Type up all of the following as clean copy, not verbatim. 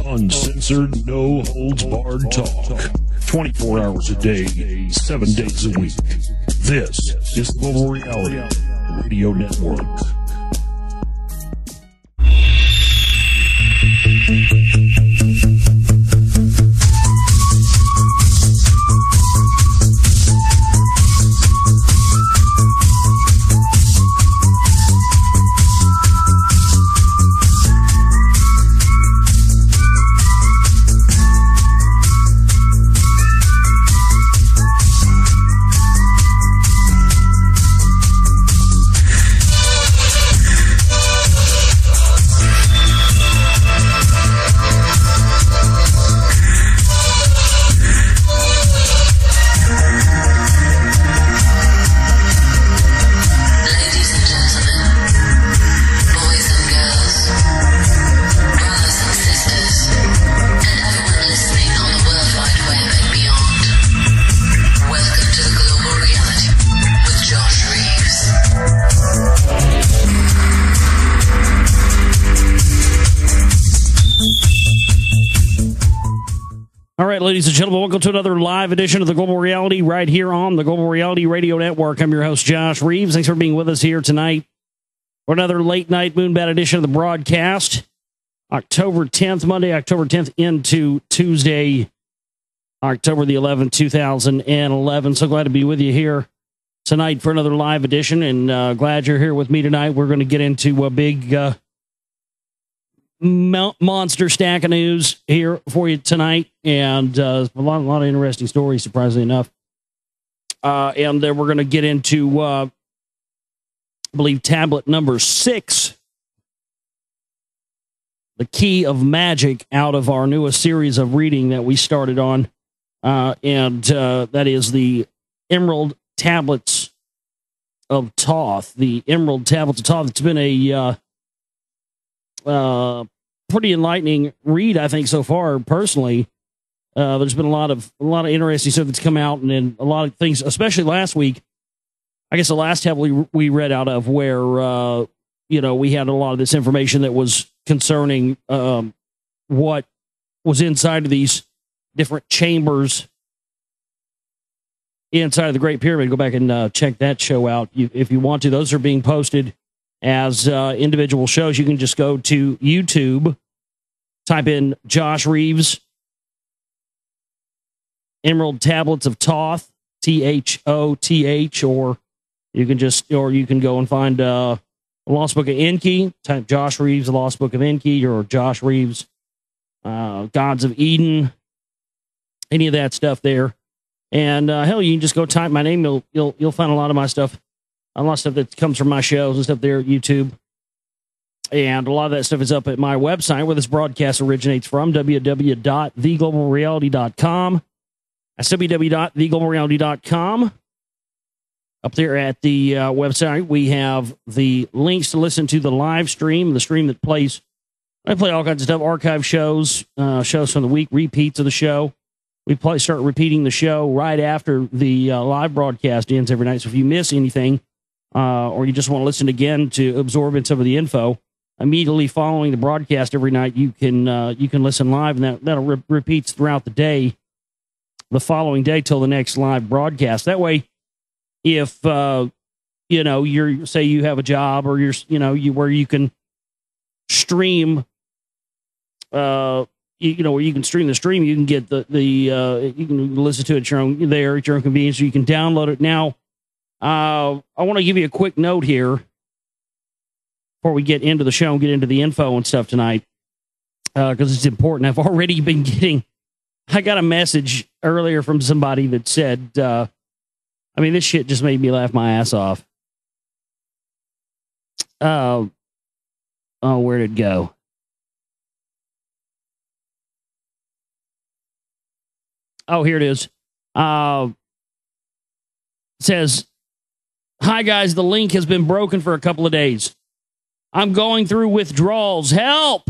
Uncensored, no holds barred talk. 24 hours a day, 7 days a week. This is Global Reality Radio Network. Ladies and gentlemen, welcome to another live edition of the Global Reality right here on the Global Reality Radio Network. I'm your host, Josh Reeves. Thanks for being with us here tonight for another late night Moonbat edition of the broadcast. October 10th, Monday, October 10th into Tuesday, October the 11th, 2011. So glad to be with you here tonight for another live edition, and glad you're here with me tonight. We're going to get into a big monster stack of news here for you tonight, and a lot of interesting stories, surprisingly enough. And then we're going to get into, I believe, tablet number 6, the Key of Magic, out of our newest series of reading that we started on, and that is the Emerald Tablets of Thoth. The Emerald Tablets of Thoth. It's been a pretty enlightening read, I think, so far. Personally, there's been a lot of interesting stuff that's come out, and then a lot of things, especially last week. I guess the last tablet we read out of, where we had a lot of this information that was concerning what was inside of these different chambers inside of the Great Pyramid. Go back and check that show out if you want to. Those are being posted as individual shows. You can just go to YouTube, type in Josh Reeves, Emerald Tablets of Thoth, THOTH, or you can go and find the Lost Book of Enki. Type Josh Reeves, the Lost Book of Enki, or Josh Reeves, Gods of Eden, any of that stuff there. And hell, you can just go type my name. You'll find a lot of my stuff. A lot of stuff that comes from my shows and stuff there at YouTube. And a lot of that stuff is up at my website, where this broadcast originates from, www.theglobalreality.com. That's www.theglobalreality.com. Up there at the website, we have the links to listen to the live stream, the stream that plays. I play all kinds of stuff, archive shows, shows from the week, repeats of the show. We start repeating the show right after the live broadcast ends every night. So if you miss anything, or you just want to listen again to absorb in some of the info, immediately following the broadcast every night, you can listen live, and that'll repeats throughout the day, the following day till the next live broadcast. That way, if you're, say you have a job, or where you can stream, where you can stream the stream, you can get you can listen to it at your own convenience, or you can download it now. I want to give you a quick note here before we get into the show and get into the info and stuff tonight, because it's important. I've already been I got a message earlier from somebody that said, this shit just made me laugh my ass off. Oh, where'd it go? Oh, here it is. It says, "Hi guys, the link has been broken for a couple of days. I'm going through withdrawals. Help!"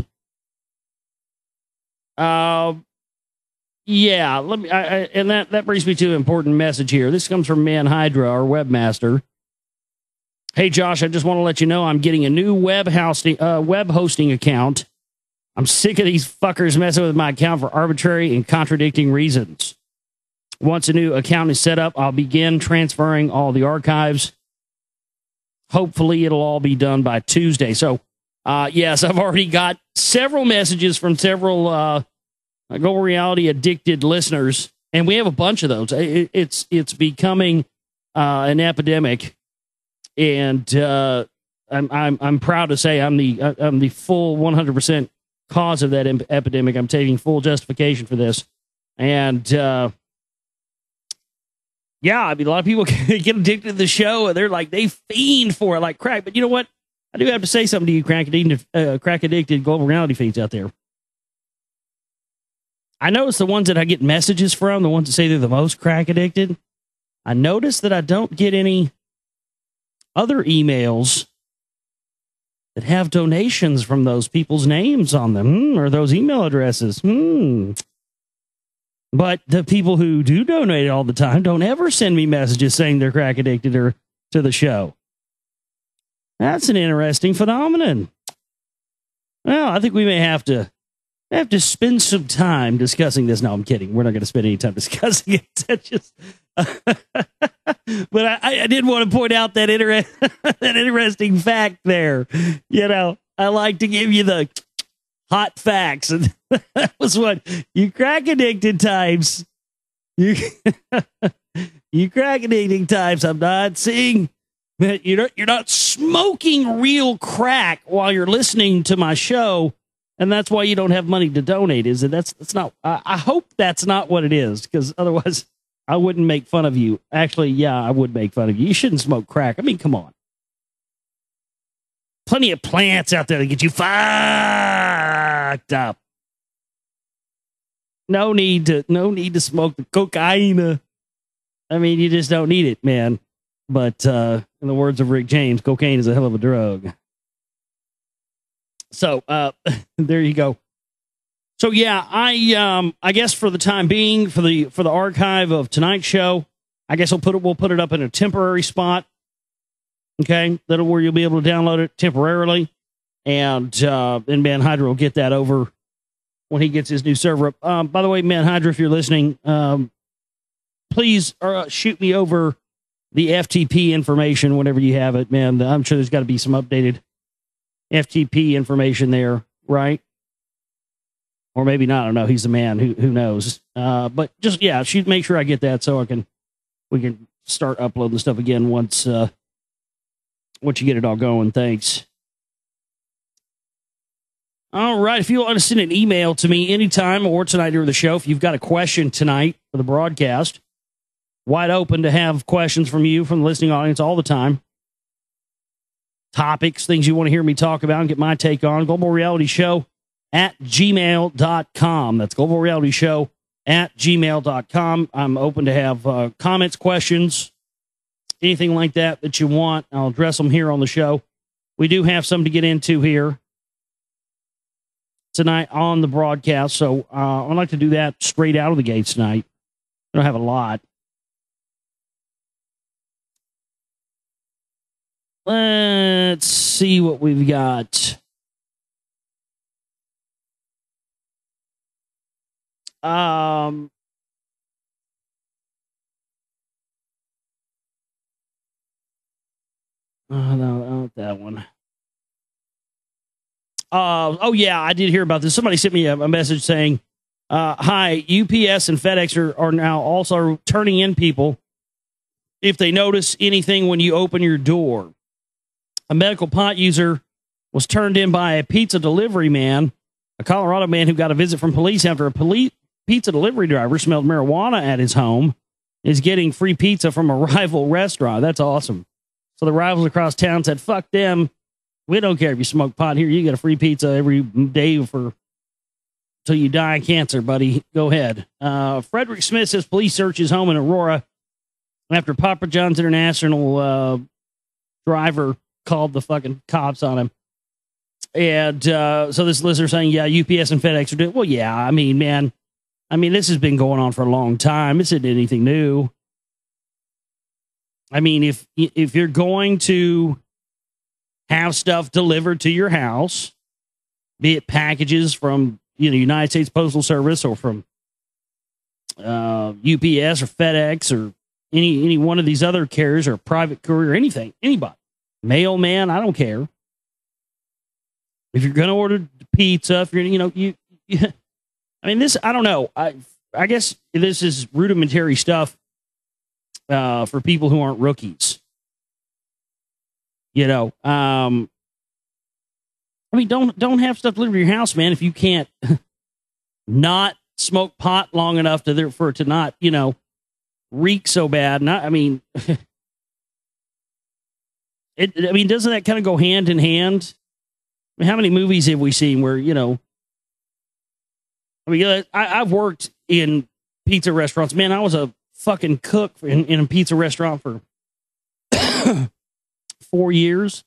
Yeah, let me. And that brings me to an important message here. This comes from Man Hydra, our webmaster. "Hey Josh, I just want to let you know I'm getting a new web hosting account I'm sick of these fuckers messing with my account for arbitrary and contradicting reasons. Once a new account is set up, I'll begin transferring all the archives. Hopefully, it'll all be done by Tuesday. So, yes, I've already got several messages from several Global Reality addicted listeners, and we have a bunch of those. It's becoming an epidemic, and I'm proud to say I'm the full 100% cause of that epidemic. I'm taking full justification for this, and yeah, I mean, a lot of people get addicted to the show, and they're like, they fiend for it like crack. But you know what? I do have to say something to you, crack addicted Global Reality feeds out there. I notice the ones that I get messages from, the ones that say they're the most crack addicted, I notice that I don't get any other emails that have donations from those people's names on them, or those email addresses. But the people who do donate all the time don't ever send me messages saying they're crack addicted or to the show. That's an interesting phenomenon. Well, I think we may have to spend some time discussing this. No, I'm kidding. We're not going to spend any time discussing it. That's just, but I did want to point out that that interesting fact there. You know, I like to give you the hot facts, and that was what you crack addicted types. You crack addicted types. I'm not seeing that you're not smoking real crack while you're listening to my show, and that's why you don't have money to donate. Is it? That's not. I hope that's not what it is, because otherwise I wouldn't make fun of you. Actually, yeah, I would make fun of you. You shouldn't smoke crack. I mean, come on. Plenty of plants out there to get you fucked up. No need to smoke the cocaine. I mean, you just don't need it, man. But in the words of Rick James, cocaine is a hell of a drug. So there you go. So yeah, I guess for the time being, for the archive of tonight's show, I guess we'll put it up in a temporary spot. Okay, that'll where you'll be able to download it temporarily, and then Man Hydra will get that over when he gets his new server up. By the way, Man Hydra, if you're listening, please shoot me over the FTP information whenever you have it, man. I'm sure there's got to be some updated FTP information there, right? Or maybe not. I don't know. He's the man who knows. But just make sure I get that so we can start uploading stuff again once you get it all going. Thanks. All right. If you want to send an email to me anytime or tonight during the show, if you've got a question tonight for the broadcast, wide open to have questions from you, from the listening audience all the time. Topics, things you want to hear me talk about and get my take on. Global Reality Show at gmail.com. That's Global Reality Show at gmail.com. I'm open to have comments, questions, anything like that you want. I'll address them here on the show. We do have some to get into here tonight on the broadcast, so I'd like to do that straight out of the gates tonight. I don't have a lot. Let's see what we've got. No, not that one. Oh, yeah, I did hear about this. Somebody sent me a message saying, hi, UPS and FedEx are now also turning in people if they notice anything when you open your door. A medical pot user was turned in by a pizza delivery man, a Colorado man who got a visit from police after a pizza delivery driver smelled marijuana at his home, is getting free pizza from a rival restaurant. That's awesome. So the rivals across town said, fuck them. We don't care if you smoke pot here. You get a free pizza every day till you die of cancer, buddy. Go ahead. Frederick Smith says police search his home in Aurora after Papa John's International driver called the fucking cops on him. And so this listener saying, yeah, UPS and FedEx are doing, well, yeah, I mean, man, this has been going on for a long time. This isn't anything new. I mean, if you're going to have stuff delivered to your house, be it packages from United States Postal Service or from UPS or FedEx or any one of these other carriers or private courier, anything, anybody, mailman, I don't care. If you're going to order pizza, if you're, I mean, this, I don't know. I guess this is rudimentary stuff for people who aren't rookies. I mean, don't have stuff delivered to your house, man, if you can't not smoke pot long enough for it to not, reek so bad. I mean, doesn't that kind of go hand in hand? I mean, how many movies have we seen where, I've worked in pizza restaurants. Man, I was a fucking cook in a pizza restaurant for 4 years.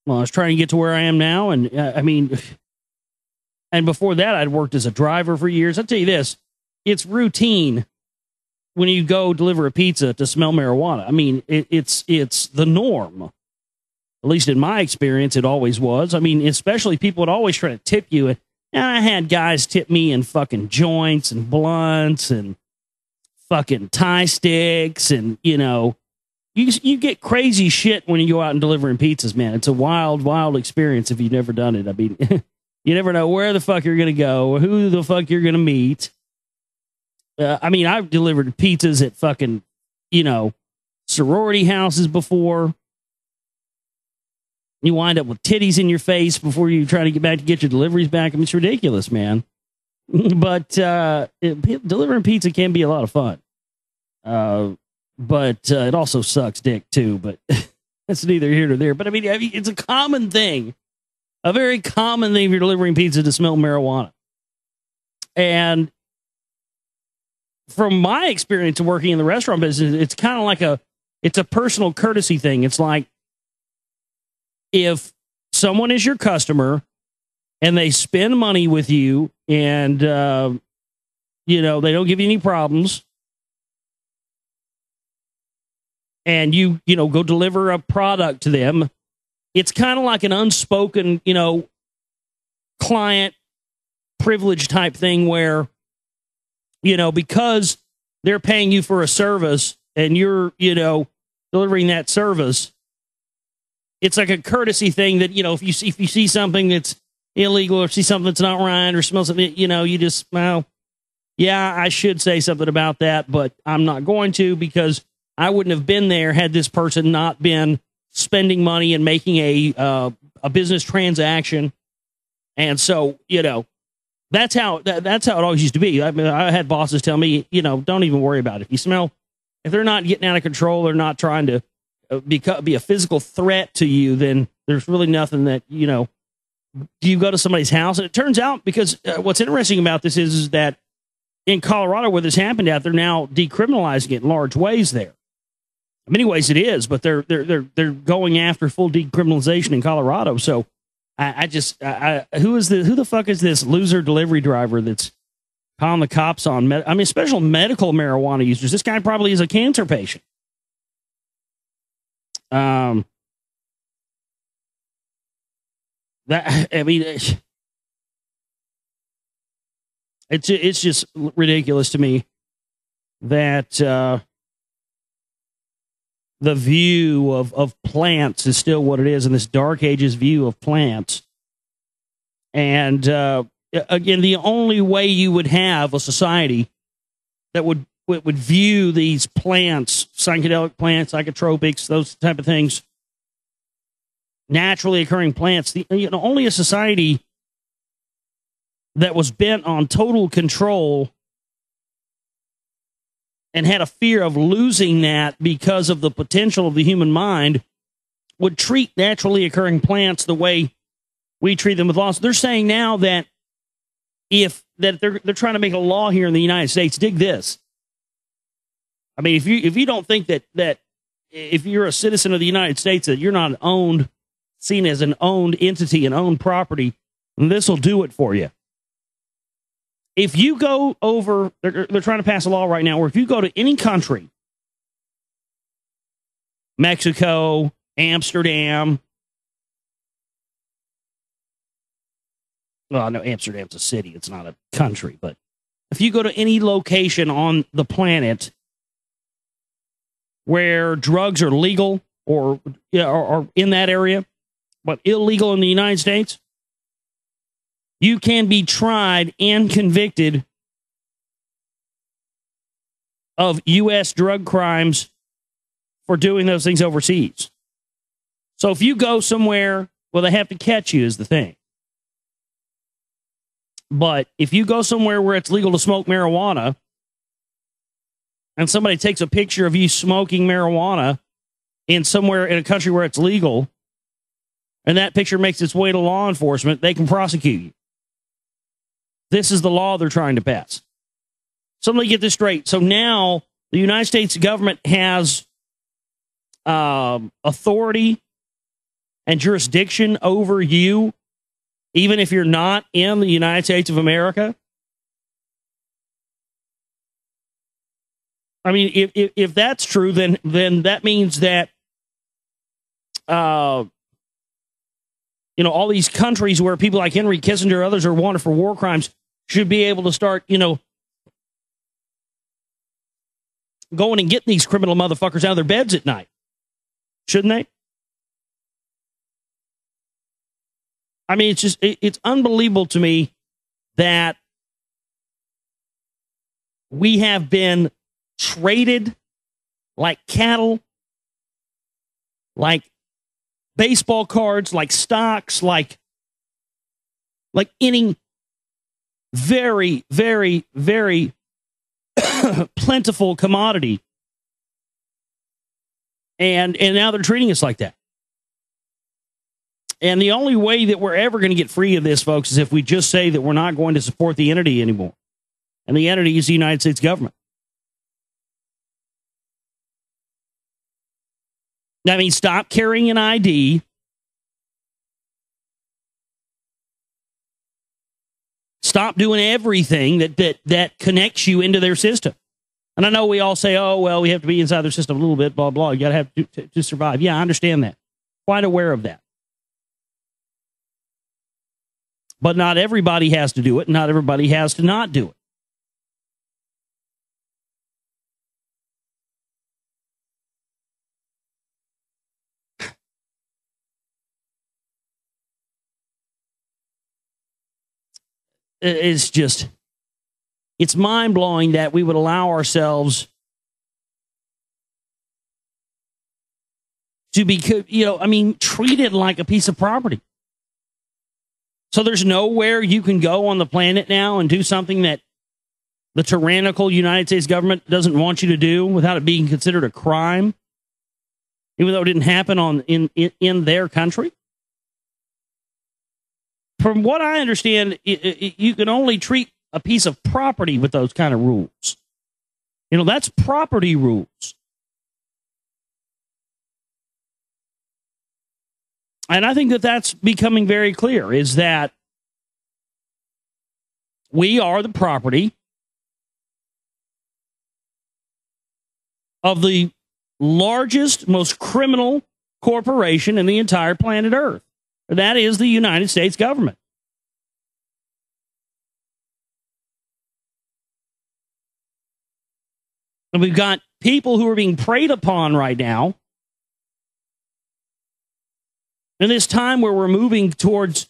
Well, I was trying to get to where I am now. And and before that, I'd worked as a driver for years. I'll tell you this, it's routine when you go deliver a pizza to smell marijuana. I mean, it's the norm. At least in my experience, it always was. I mean, especially people would always try to tip you. And I had guys tip me in fucking joints and blunts and fucking Thai sticks. And, you get crazy shit when you go out and delivering pizzas, man. It's a wild, wild experience if you've never done it. I mean, you never know where the fuck you're going to go or who the fuck you're going to meet. I've delivered pizzas at fucking, sorority houses before. You wind up with titties in your face before you try to get your deliveries back. I mean, it's ridiculous, man. But delivering pizza can be a lot of fun. But it also sucks dick, too. But that's neither here nor there. But I mean, it's a common thing. A very common thing if you're delivering pizza to smell marijuana. And from my experience of working in the restaurant business, it's kind of like it's a personal courtesy thing. It's like if someone is your customer and they spend money with you and, they don't give you any problems and you go deliver a product to them, it's kind of like an unspoken, client privilege type thing where, because they're paying you for a service and you're, delivering that service, it's like a courtesy thing that, if you see something that's illegal or see something that's not right or smell something, you just, well, yeah, I should say something about that, but I'm not going to because I wouldn't have been there had this person not been spending money and making a business transaction. And so, that's how it always used to be. I mean, I had bosses tell me, don't even worry about it. If they're not getting out of control, they're not trying to be a physical threat to you, then there's really nothing that, you go to somebody's house. And it turns out, because what's interesting about this is that in Colorado, where this happened at, they're now decriminalizing it in large ways there. In many ways it is, but they're going after full decriminalization in Colorado. So who the fuck is this loser delivery driver that's calling the cops on, special medical marijuana users? This guy probably is a cancer patient. It's just ridiculous to me that the view of plants is still what it is in this dark ages view of plants. And again, the only way you would have a society that would view these plants, psychedelic plants, psychotropics, those type of things, naturally occurring plants, only a society that was bent on total control and had a fear of losing that because of the potential of the human mind would treat naturally occurring plants the way we treat them with laws. They're saying now that they're trying to make a law here in the United States. Dig this. I mean, if you don't think that if you're a citizen of the United States that you're not seen as an owned entity and owned property, this will do it for you. If you go over, they're trying to pass a law right now where if you go to any country, Mexico, Amsterdam, well, no, Amsterdam's a city. It's not a country. But if you go to any location on the planet where drugs are legal or in that area, but illegal in the United States, you can be tried and convicted of U.S. drug crimes for doing those things overseas. So if you go somewhere, well, they have to catch you is the thing. But if you go somewhere where it's legal to smoke marijuana and somebody takes a picture of you smoking marijuana in somewhere in a country where it's legal, and that picture makes its way to law enforcement, they can prosecute you. This is the law they're trying to pass. So let me get this straight. So now the United States government has authority and jurisdiction over you, even if you're not in the United States of America. I mean, if that's true, then that means that all these countries where people like Henry Kissinger or others are wanted for war crimes should be able to start, going and getting these criminal motherfuckers out of their beds at night. Shouldn't they? I mean, it's unbelievable to me that we have been traded like cattle, like baseball cards, like stocks, like any very, very, very plentiful commodity. And now they're treating us like that. And the only way that we're ever going to get free of this, folks, is if we just say that we're not going to support the entity anymore. And the entity is the United States government. That means stop carrying an ID. Stop doing everything that connects you into their system. And I know we all say, oh, well, we have to be inside their system a little bit, blah, blah. You got to have to survive. Yeah, I understand that. Quite aware of that. But not everybody has to do it. Not everybody has to not do it. It's mind-blowing that we would allow ourselves to be, treated like a piece of property. So there's nowhere you can go on the planet now and do something that the tyrannical United States government doesn't want you to do without it being considered a crime, even though it didn't happen in their country. From what I understand, you can only treat a piece of property with those kind of rules. That's property rules. And I think that that's becoming very clear, is that we are the property of the largest, most criminal corporation in the entire planet Earth. That is the United States government. And we've got people who are being preyed upon right now. In this time where we're moving towards,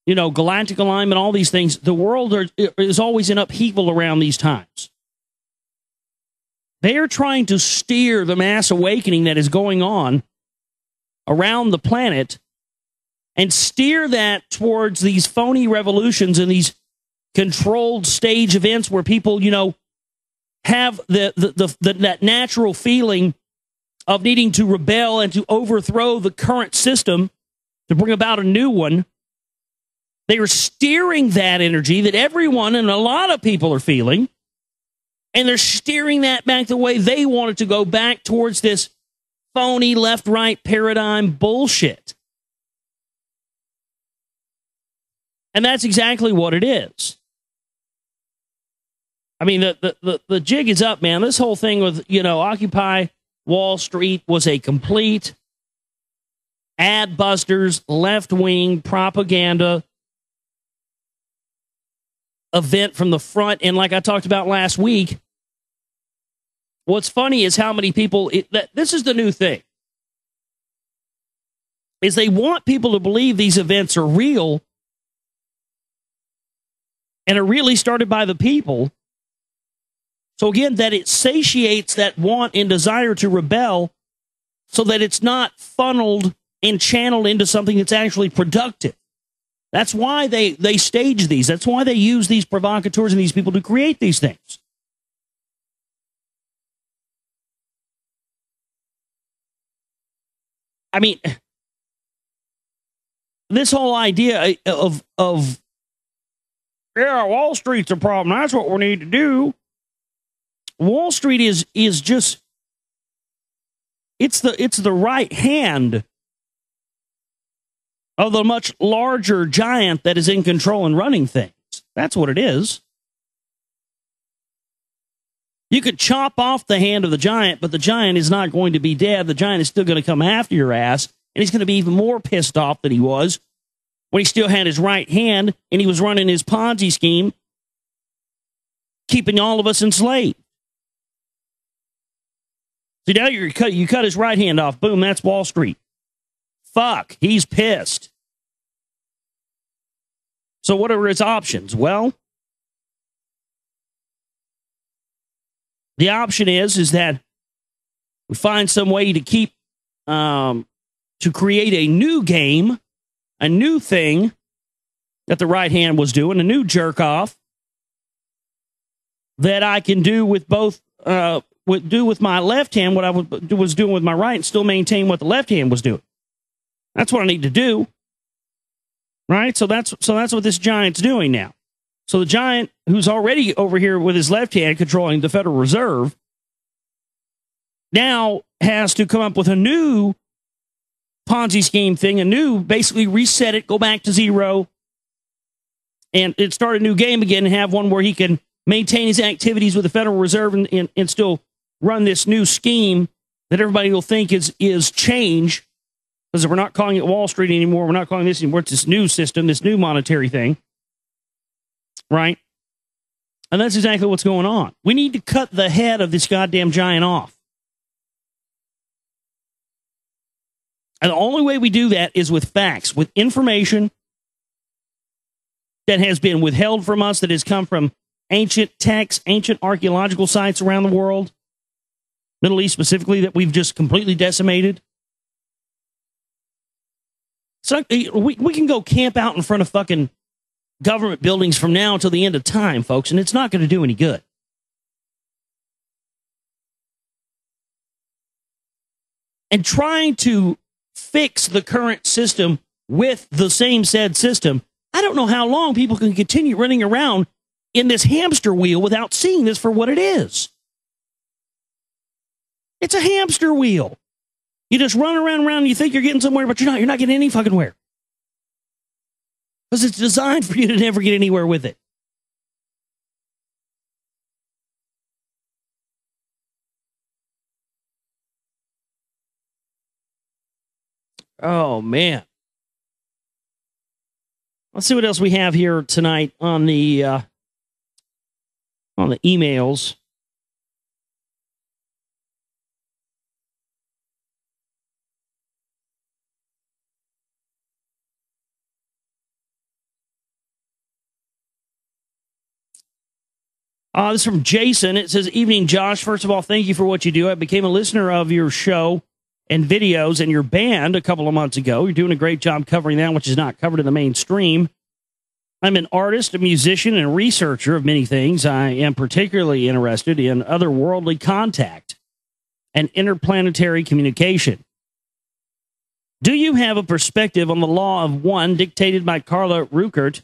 galactic alignment, all these things, the world is always in upheaval around these times. They are trying to steer the mass awakening that is going on around the planet and steer that towards these phony revolutions and these controlled stage events where people, have that natural feeling of needing to rebel and to overthrow the current system to bring about a new one. They are steering that energy that everyone and a lot of people are feeling, and they're steering that back the way they want it to go, back towards this phony left-right paradigm bullshit. And that's exactly what it is. I mean, the jig is up, man. This whole thing with, Occupy Wall Street was a complete ad busters, left-wing propaganda event from the front. And like I talked about last week, what's funny is how many people, this is the new thing, is they want people to believe these events are real and are really started by the people. So again, that it satiates that want and desire to rebel so that it's not funneled and channeled into something that's actually productive. That's why they stage these. That's why they use these provocateurs and these people to create these things. I mean, this whole idea of yeah, Wall Street's a problem. That's what we need to do. Wall Street is just it's the right hand of the much larger giant that is in control and running things. That's what it is. You could chop off the hand of the giant, but the giant is not going to be dead. The giant is still going to come after your ass, and he's going to be even more pissed off than he was when he still had his right hand and he was running his Ponzi scheme, keeping all of us enslaved. See, now you cut his right hand off. Boom, that's Wall Street. Fuck, he's pissed. So what are his options? Well, the option is that we find some way to keep, to create a new game, a new thing that the right hand was doing, a new jerk off that I can do with both, do with my left hand what I was doing with my right and still maintain what the left hand was doing. That's what I need to do. Right? So that's what this giant's doing now. So the giant who's already over here with his left hand controlling the Federal Reserve now has to come up with a new Ponzi scheme thing, a new, basically reset it, go back to zero, and start a new game again and have one where he can maintain his activities with the Federal Reserve and still run this new scheme that everybody will think is change, because we're not calling it Wall Street anymore. We're not calling this anymore. It's this new system, this new monetary thing. Right? And that's exactly what's going on. We need to cut the head of this goddamn giant off. And the only way we do that is with facts, with information that has been withheld from us, that has come from ancient texts, ancient archaeological sites around the world, Middle East specifically, that we've just completely decimated. So we can go camp out in front of fucking government buildings from now until the end of time, folks, and it's not going to do any good. And trying to fix the current system with the same said system, I don't know how long people can continue running around in this hamster wheel without seeing this for what it is. It's a hamster wheel. You just run around and you think you're getting somewhere, but you're not. You're not getting any fucking where. Because it's designed for you to never get anywhere with it. Oh, man. Let's see what else we have here tonight on the emails. This is from Jason. It says, "Evening, Josh. First of all, thank you for what you do. I became a listener of your show and videos and your band a couple of months ago. You're doing a great job covering that, which is not covered in the mainstream. I'm an artist, a musician, and a researcher of many things. I am particularly interested in otherworldly contact and interplanetary communication. Do you have a perspective on the law of one dictated by Carla Ruckert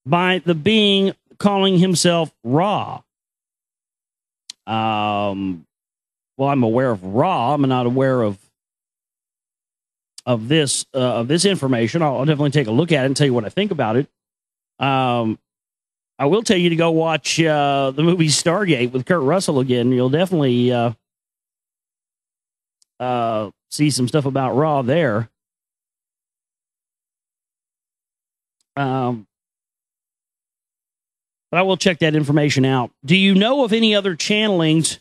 by the being calling himself Ra?" Well, I'm aware of Ra. I'm not aware of this information. I'll definitely take a look at it and tell you what I think about it. I will tell you to go watch the movie Stargate with Kurt Russell again. You'll definitely see some stuff about Ra there. But I will check that information out. Do you know of any other channelings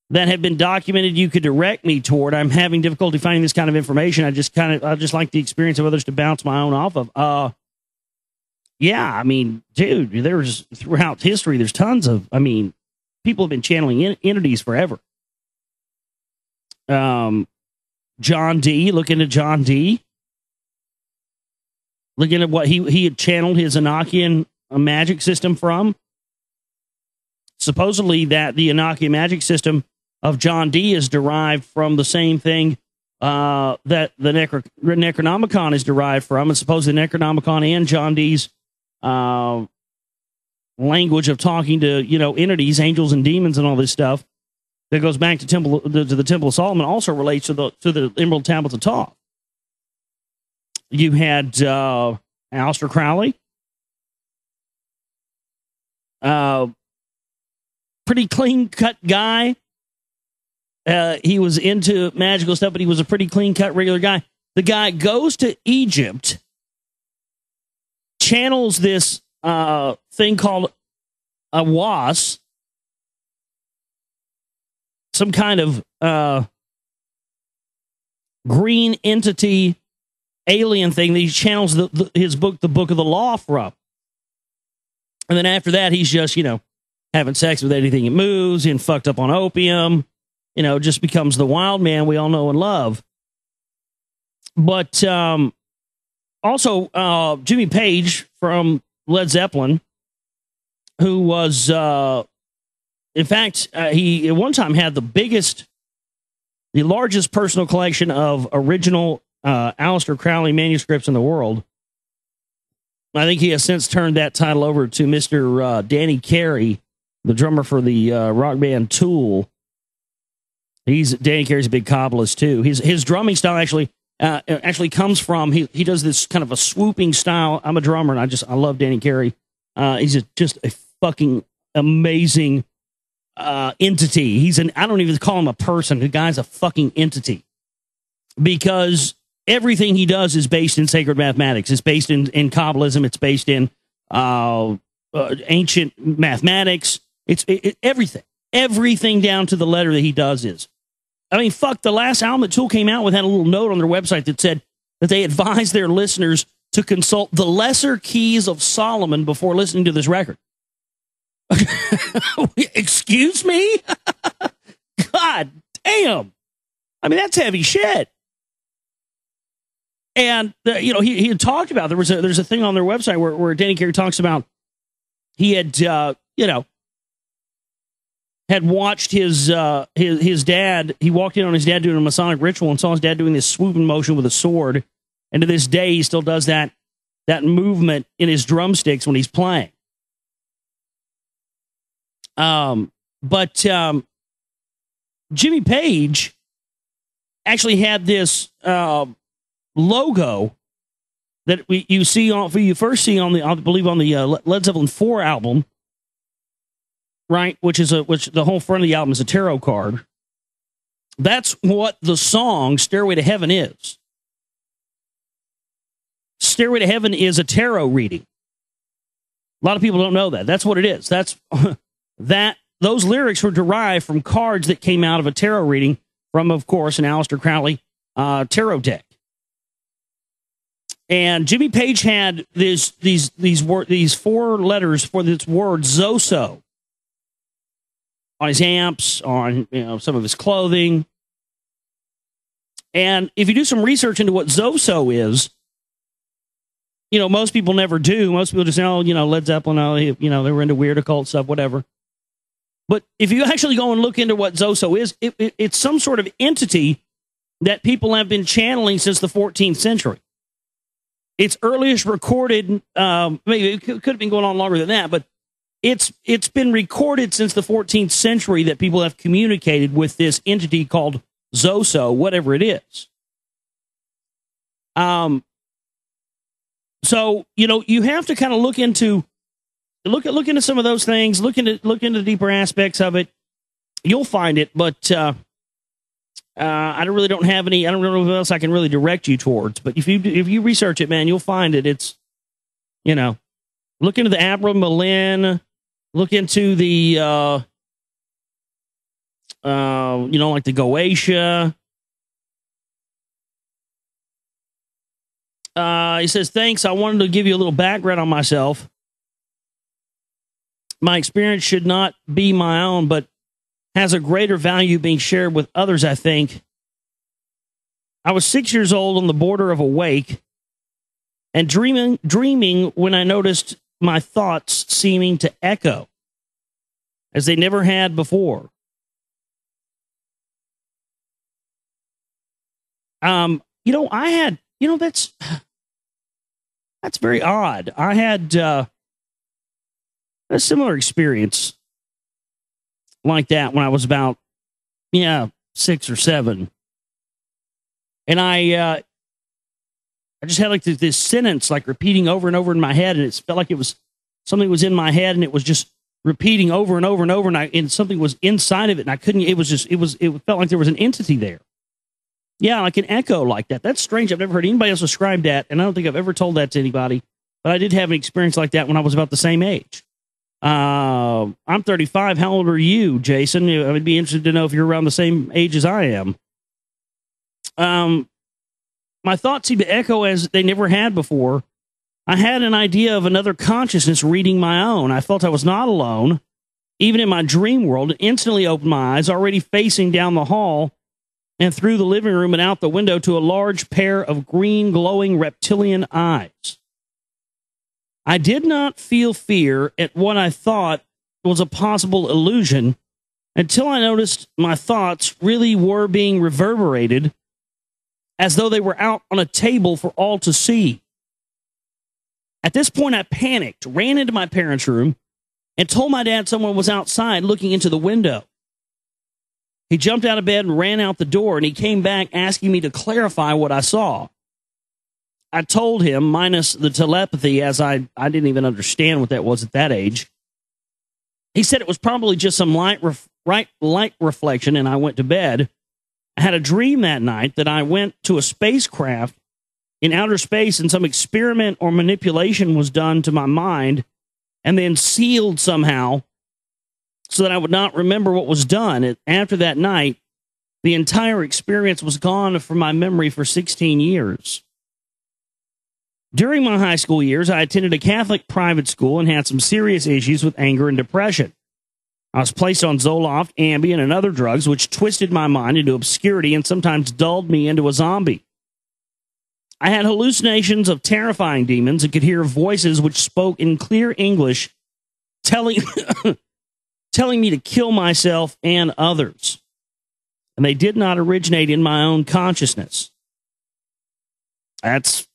that have been documented you could direct me toward? I'm having difficulty finding this kind of information. I just like the experience of others to bounce my own off of. Yeah, I mean, dude, there's throughout history, there's tons of, I mean, people have been channeling entities forever. John D, look into John D. Looking at what he had channeled his Enochian magic system from. Supposedly that the Enochian magic system of John D is derived from the same thing that the Necronomicon is derived from. And supposedly the Necronomicon and John D's language of talking to, you know, entities, angels and demons and all this stuff that goes back to the Temple of Solomon also relates to the Emerald Tablets of Thoth. You had Aleister Crowley. Pretty clean-cut guy. He was into magical stuff, but he was a pretty clean-cut regular guy. The guy goes to Egypt, channels this thing called a was, some kind of green entity alien thing that he channels his book, the Book of the Law, from. And then after that, he's just, you know, having sex with anything that moves and fucked up on opium, you know, just becomes the wild man we all know and love. But also Jimmy Page from Led Zeppelin, who was, in fact, he at one time had the largest personal collection of original Aleister Crowley manuscripts in the world. I think he has since turned that title over to Mr. Danny Carey, the drummer for the rock band Tool. Danny Carey's a big Kabbalist too. His drumming style actually comes from, he does this kind of a swooping style. I'm a drummer and I love Danny Carey. He's just a fucking amazing entity. I don't even call him a person. The guy's a fucking entity, because everything he does is based in sacred mathematics. It's based in Kabbalism. It's based in ancient mathematics. It's everything. Everything down to the letter that he does is. I mean, fuck, the last album that Tool came out with had a little note on their website that said that they advised their listeners to consult the Lesser Keys of Solomon before listening to this record. Excuse me? God damn. I mean, that's heavy shit. And, you know, he had talked about, there's a thing on their website where Danny Carey talks about he had, you know, had watched his dad. He walked in on his dad doing a Masonic ritual and saw his dad doing this swooping motion with a sword. And to this day, he still does that movement in his drumsticks when he's playing. But Jimmy Page actually had this logo that you first see on the, I believe, on the Led Zeppelin 4 album, right? Which the whole front of the album is a tarot card. That's what the song "Stairway to Heaven" is. "Stairway to Heaven" is a tarot reading. A lot of people don't know that. That's what it is. That's those lyrics were derived from cards that came out of a tarot reading from, of course, an Aleister Crowley tarot deck. And Jimmy Page had these 4 letters for this word Zoso on his amps, on, you know, some of his clothing. And if you do some research into what Zoso is, you know, most people never do. Most people just say, oh, you know, Led Zeppelin, oh, you know, they were into weird occult stuff, whatever. But if you actually go and look into what Zoso is, it's some sort of entity that people have been channeling since the 14th century. Its earliest recorded, maybe it could have been going on longer than that, but it's been recorded since the 14th century that people have communicated with this entity called Zoso, whatever it is. So, you know, you have to kind of look into some of those things, look into the deeper aspects of it. You'll find it, but I don't know what else I can really direct you towards. But if you research it, man, you'll find it. It's, you know, Look into the Abra Malin. Look into the, like the Goetia. He says, thanks. I wanted to give you a little background on myself. My experience should not be my own, but has a greater value being shared with others, I think. I was 6 years old on the border of awake and dreaming when I noticed my thoughts seeming to echo as they never had before. I had, that's very odd. I had a similar experience like that when I was about, 6 or 7. And I just had like this sentence like repeating over and over in my head, and it felt like it was something was in my head, and it was just repeating over and over and over, and something was inside of it, and I couldn't. It felt like there was an entity there. Yeah, like an echo like that. That's strange. I've never heard anybody else describe that, and I don't think I've ever told that to anybody. But I did have an experience like that when I was about the same age. I'm 35. How old are you, Jason? I would be interested to know if you're around the same age as I am. My thoughts seemed to echo as they never had before. I had an idea of another consciousness reading my own. I felt I was not alone. Even in my dream world, it instantly opened my eyes, already facing down the hall and through the living room and out the window to a large pair of green, glowing reptilian eyes. I did not feel fear at what I thought was a possible illusion until I noticed my thoughts really were being reverberated as though they were out on a table for all to see. At this point, I panicked, ran into my parents' room, and told my dad someone was outside looking into the window. He jumped out of bed and ran out the door, and he came back asking me to clarify what I saw. I told him, minus the telepathy, as I didn't even understand what that was at that age. He said it was probably just some light reflection, and I went to bed. I had a dream that night that I went to a spacecraft in outer space, and some experiment or manipulation was done to my mind and then sealed somehow so that I would not remember what was done. After that night, the entire experience was gone from my memory for 16 years. During my high school years, I attended a Catholic private school and had some serious issues with anger and depression. I was placed on Zoloft, Ambien, and other drugs, which twisted my mind into obscurity and sometimes dulled me into a zombie. I had hallucinations of terrifying demons and could hear voices which spoke in clear English, telling me to kill myself and others. And they did not originate in my own consciousness. That's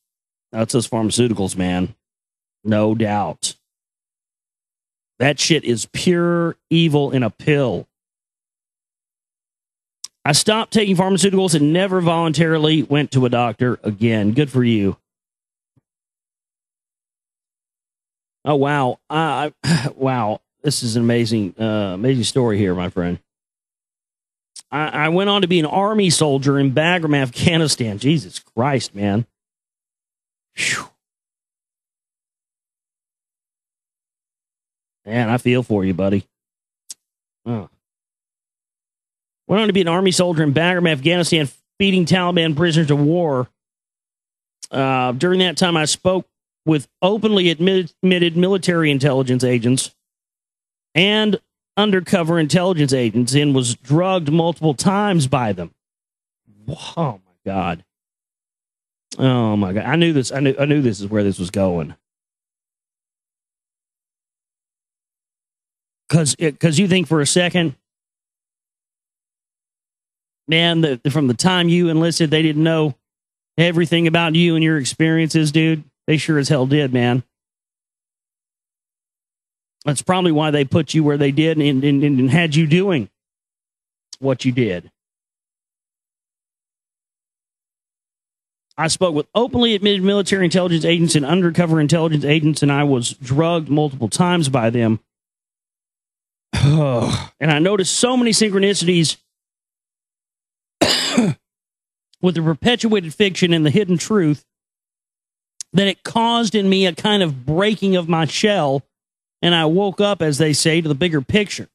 those pharmaceuticals, man. No doubt. That shit is pure evil in a pill. I stopped taking pharmaceuticals and never voluntarily went to a doctor again. Good for you. Oh, wow. Wow. This is an amazing story here, my friend. I went on to be an army soldier in Bagram, Afghanistan. Jesus Christ, man. Whew. Man, I feel for you, buddy. Oh. Went on to be an army soldier in Bagram, Afghanistan, feeding Taliban prisoners of war. During that time, I spoke with openly admitted military intelligence agents and undercover intelligence agents and was drugged multiple times by them. Oh, my God. Oh, my God. I knew this. I knew this is where this was going. Because you think for a second, man, from the time you enlisted, they didn't know everything about you and your experiences, dude. They sure as hell did, man. That's probably why they put you where they did and had you doing what you did. I spoke with openly admitted military intelligence agents and undercover intelligence agents, and I was drugged multiple times by them. And I noticed so many synchronicities with the perpetuated fiction and the hidden truth that it caused in me a kind of breaking of my shell, and I woke up, as they say, to the bigger picture.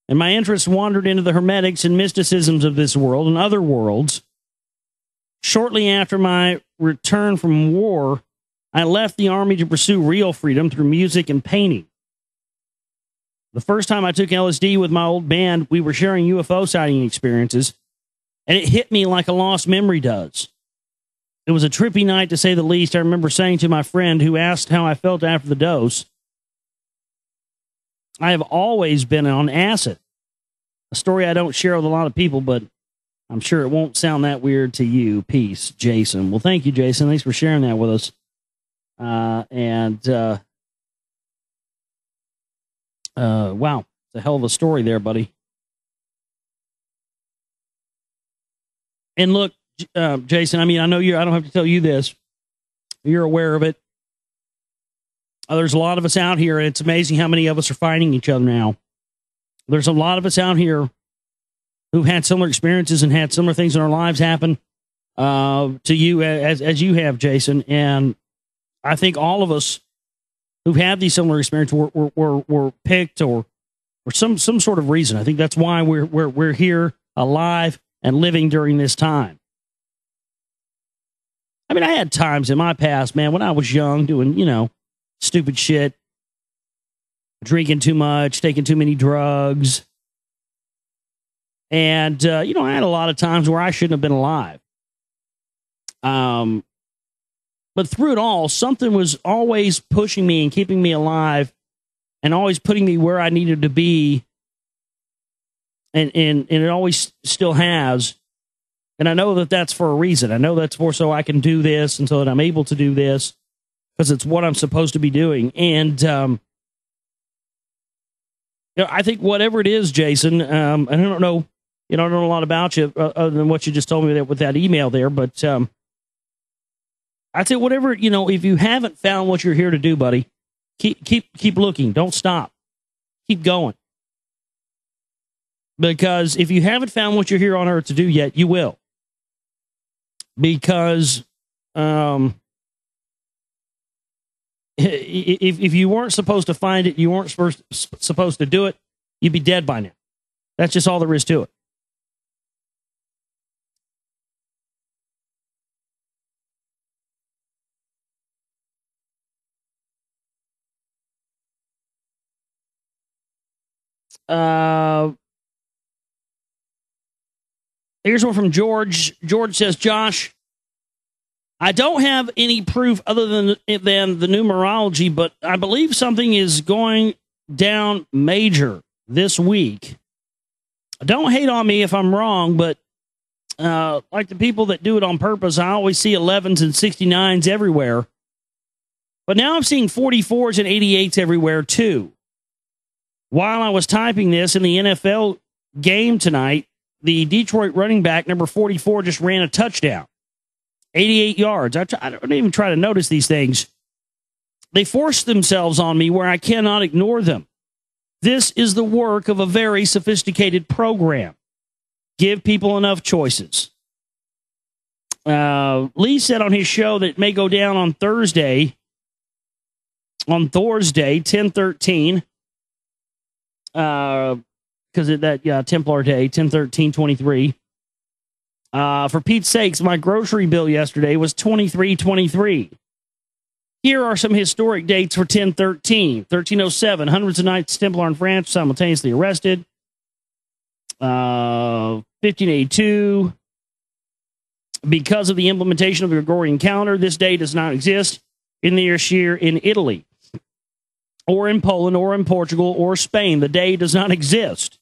And my interest wandered into the hermetics and mysticisms of this world and other worlds. Shortly after my return from war, I left the army to pursue real freedom through music and painting. The first time I took LSD with my old band, we were sharing UFO sighting experiences, and it hit me like a lost memory does. It was a trippy night, to say the least. I remember saying to my friend, who asked how I felt after the dose, I have always been on acid. A story I don't share with a lot of people, but I'm sure it won't sound that weird to you. Peace, Jason. Well, thank you, Jason. Thanks for sharing that with us. Wow, it's a hell of a story there, buddy. And look, Jason, I mean, I know I don't have to tell you this. You're aware of it. There's a lot of us out here, and it's amazing how many of us are finding each other now. There's a lot of us out here who've had similar experiences and had similar things in our lives happen to you as you have, Jason. And I think all of us who've had these similar experiences were picked or some sort of reason. I think that's why we're here alive and living during this time. I mean, I had times in my past, man, when I was young, doing, stupid shit, drinking too much, taking too many drugs. And, I had a lot of times where I shouldn't have been alive. But through it all, something was always pushing me and keeping me alive and always putting me where I needed to be. And it always still has. And I know that that's for a reason. I know that's so I can do this and so that I'm able to do this because it's what I'm supposed to be doing. And, I think whatever it is, Jason, I don't know, I don't know a lot about you other than what you just told me with that email there, but I'd say whatever, if you haven't found what you're here to do, buddy, keep looking. Don't stop. Keep going. Because if you haven't found what you're here on earth to do yet, you will. Because if you weren't supposed to find it, you weren't supposed to do it, you'd be dead by now. That's just all there is to it. Here's one from George. George says, Josh, I don't have any proof other than the numerology, but I believe something is going down major this week. Don't hate on me if I'm wrong, but like the people that do it on purpose, I always see 11s and 69s everywhere. But now I'm seeing 44s and 88s everywhere too. While I was typing this in the NFL game tonight, the Detroit running back, number 44, just ran a touchdown. 88 yards. I don't even try to notice these things. They force themselves on me where I cannot ignore them. This is the work of a very sophisticated program. Give people enough choices. Lee said on his show that it may go down on Thursday, 10/13, because of that Templar Day, 10/13/23. For Pete's sakes, my grocery bill yesterday was $23.23. Here are some historic dates for 10/13. 1307, hundreds of Knights Templar in France simultaneously arrested. 1582, because of the implementation of the Gregorian calendar, this day does not exist in this year in Italy, or in Poland, or in Portugal, or Spain. The day does not exist.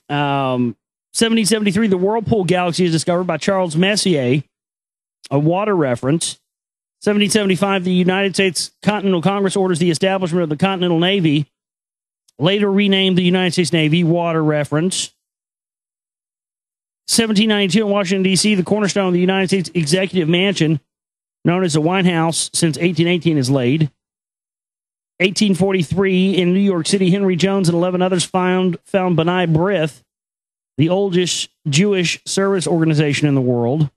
1773, the Whirlpool Galaxy is discovered by Charles Messier, a water reference. 1775, the United States Continental Congress orders the establishment of the Continental Navy, later renamed the United States Navy, water reference. 1792, in Washington, D.C., the cornerstone of the United States Executive Mansion, known as the White House since 1818, is laid. 1843, in New York City, Henry Jones and 11 others found B'nai B'rith, the oldest Jewish service organization in the world.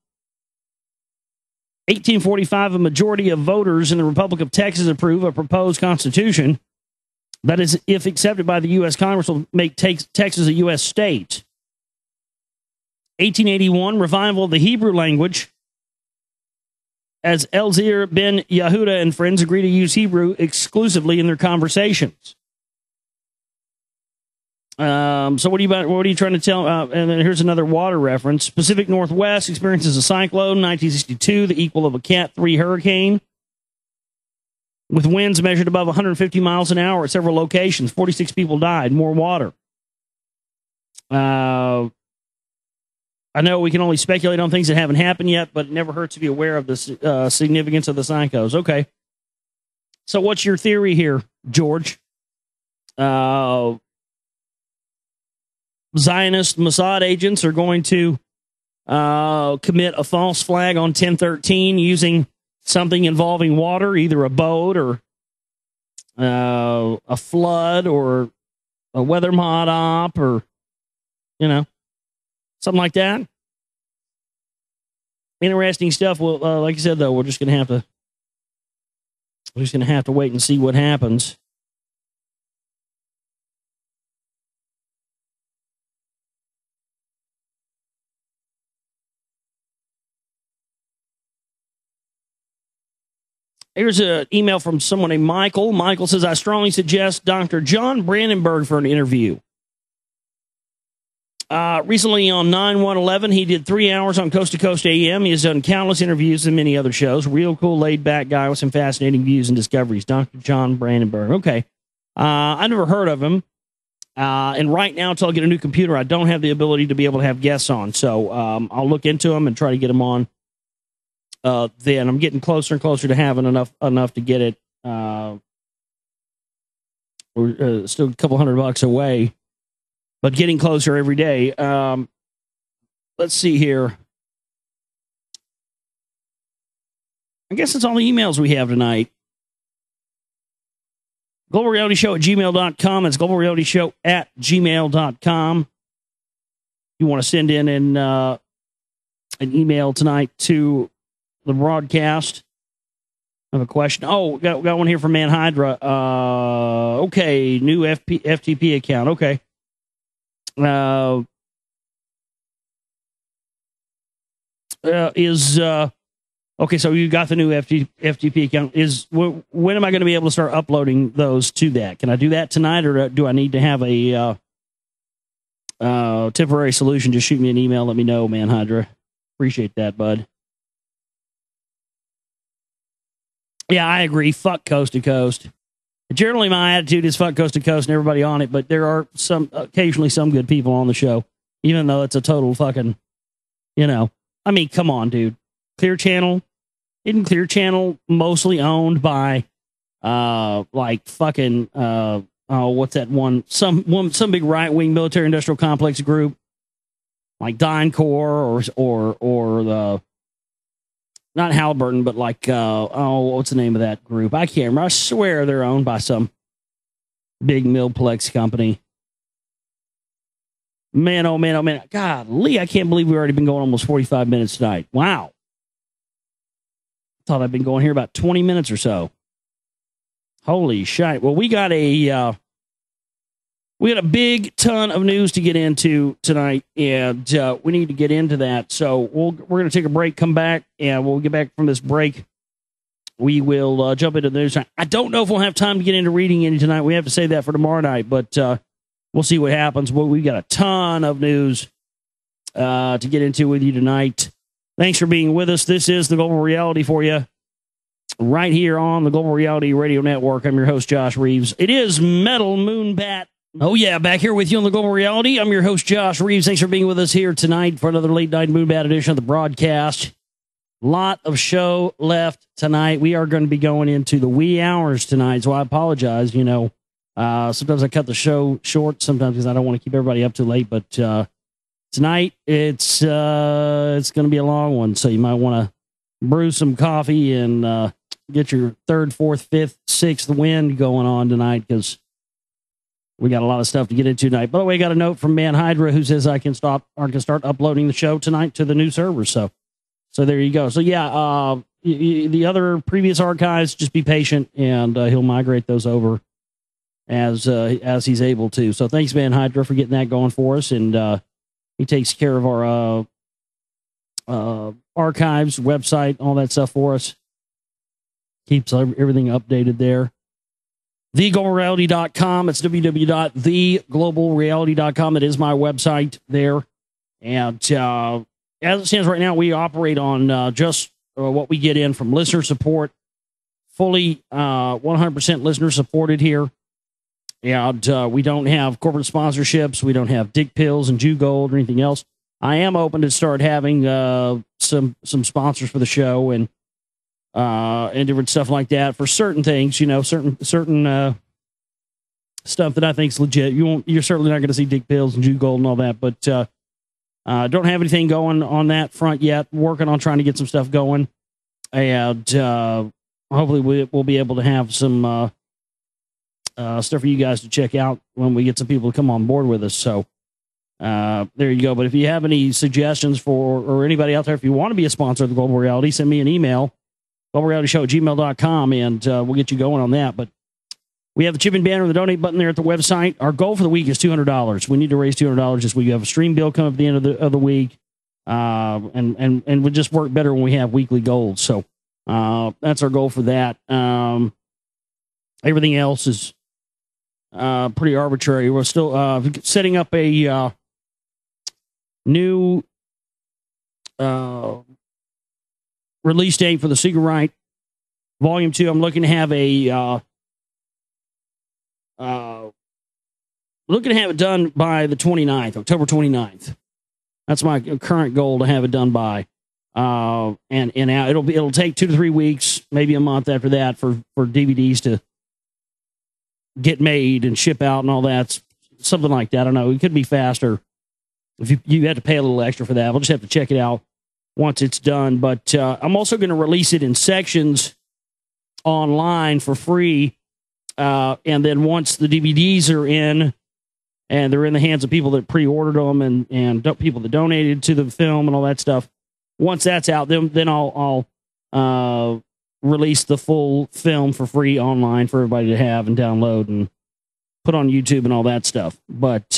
1845, a majority of voters in the Republic of Texas approve a proposed constitution that is, if accepted by the U.S. Congress, will make Texas a U.S. state. 1881, revival of the Hebrew language, as Elzir ben Yehuda and friends agree to use Hebrew exclusively in their conversations. So what are you trying to tell? And then here's another water reference. Pacific Northwest experiences a cyclone, 1962, the equal of a Cat 3 hurricane, with winds measured above 150 miles an hour at several locations. 46 people died. More water. I know we can only speculate on things that haven't happened yet, but it never hurts to be aware of the significance of the psychos. Okay. So what's your theory here, George? Zionist Mossad agents are going to commit a false flag on 10-13 using something involving water, either a boat or a flood or a weather mod op or, something like that. Interesting stuff. Well, like I said, though, we're just going to have to wait and see what happens. Here's an email from someone named Michael. Michael says, I strongly suggest Dr. John Brandenburg for an interview. Recently on 9-1-11, he did 3 hours on Coast to Coast AM. He has done countless interviews and many other shows. Real cool, laid-back guy with some fascinating views and discoveries. Dr. John Brandenburg. Okay. I never heard of him. And right now, until I get a new computer, I don't have the ability to be able to have guests on. So I'll look into him and try to get him on. Then I'm getting closer and closer to having enough to get it. We're still a couple $100 away, but getting closer every day. Let's see here. I guess that's all the emails we have tonight. Global Reality Show at gmail.com. It's Global Reality Show at gmail.com. You want to send in an email tonight to the broadcast. I have a question. Oh, got one here from Man Hydra. Okay, new FTP account. Okay. Okay, so you got the new FTP account. When am I going to be able to start uploading those to that? Can I do that tonight, or do I need to have a temporary solution? Just shoot me an email. Let me know, Man Hydra. Appreciate that, bud. Yeah, I agree. Fuck Coast to Coast. Generally, my attitude is fuck Coast to Coast and everybody on it, but there are occasionally some good people on the show, even though it's a total fucking, I mean, come on, dude. Clear Channel, isn't Clear Channel mostly owned by, like fucking, what's that one? Some big right-wing military industrial complex group, like DynCorp or the, not Halliburton, but like, what's the name of that group? I can't remember. I swear they're owned by some big Millplex company. Man, oh man, oh man. Golly, I can't believe we've already been going almost 45 minutes tonight. Wow. Thought I'd been going here about 20 minutes or so. Holy shit. Well, we got a big ton of news to get into tonight, and we need to get into that. So we're going to take a break, come back, and we'll get back from this break. We will jump into the news. I don't know if we'll have time to get into reading any tonight. We have to save that for tomorrow night, but we'll see what happens. Well, we've got a ton of news to get into with you tonight. Thanks for being with us. This is the Global Reality for you right here on the Global Reality Radio Network. I'm your host, Josh Reeves. It is Metal Moonbat. Oh, yeah, back here with you on the Global Reality. I'm your host, Josh Reeves. Thanks for being with us here tonight for another late night Moonbat edition of the broadcast. Lot of show left tonight. We are going to be going into the wee hours tonight, so I apologize. Sometimes I cut the show short, sometimes because I don't want to keep everybody up too late, but tonight it's going to be a long one, so you might want to brew some coffee and get your third, fourth, fifth, sixth wind going on tonight, because we got a lot of stuff to get into tonight. By the way, I got a note from Man Hydra who says I can start uploading the show tonight to the new server. So there you go. So yeah, the other previous archives, just be patient, and he'll migrate those over as he's able to. So thanks, Van Hydra, for getting that going for us, and he takes care of our archives, website, all that stuff for us. Keeps everything updated there. TheGlobalReality.com. It's www.theglobalreality.com. It is my website there. And as it stands right now, we operate on just what we get in from listener support. Fully 100% listener supported here. And we don't have corporate sponsorships. We don't have dick pills and Jew gold or anything else. I am open to start having some sponsors for the show and different stuff like that for certain things, certain stuff that I think is legit. You're certainly not going to see dick pills and Jew gold and all that, but don't have anything going on that front yet. Working on trying to get some stuff going, and hopefully we'll be able to have some stuff for you guys to check out when we get some people to come on board with us. So there you go. But if you have any suggestions or anybody out there, if you want to be a sponsor of the Global Reality, send me an email, globalrealityshow@gmail.com, and we'll get you going on that. But we have the chip and banner and the donate button there at the website. Our goal for the week is $200. We need to raise $200 this week. We have a stream bill coming up at the end of the week, and we just work better when we have weekly goals. So that's our goal for that. Everything else is pretty arbitrary. We're still setting up a new release date for the Secret Right Volume 2. I'm looking to have it done by the 29th, October 29th. That's my current goal, to have it done by. And it'll take 2 to 3 weeks, maybe a month after that for DVDs to get made and ship out and all that. Something like that. I don't know. It could be faster if you had to pay a little extra for that. We'll just have to check it out once it's done. But I'm also going to release it in sections online for free. And then once the DVDs are in, and they're in the hands of people that pre-ordered them and people that donated to the film and all that stuff, once that's out, then I'll release the full film for free online for everybody to have and download and put on YouTube and all that stuff. But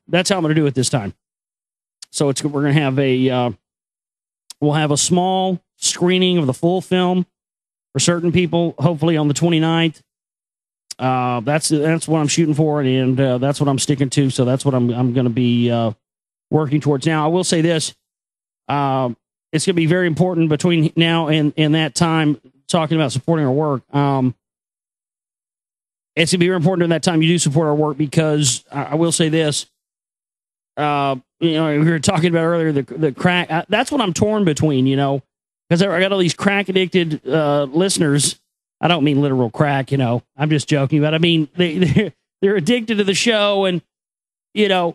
that's how I'm going to do it this time. So we're going to have we'll have a small screening of the full film for certain people, hopefully on the 29th. That's what I'm shooting for, and that's what I'm sticking to. So that's what I'm going to be working towards. Now, I will say this: it's going to be very important between now and that time, talking about supporting our work. It's going to be very important during that time you do support our work, because I will say this: we were talking about earlier the crack. That's what I'm torn between, because I got all these crack addicted listeners. I don't mean literal crack, I'm just joking, but I mean, they're addicted to the show. And, I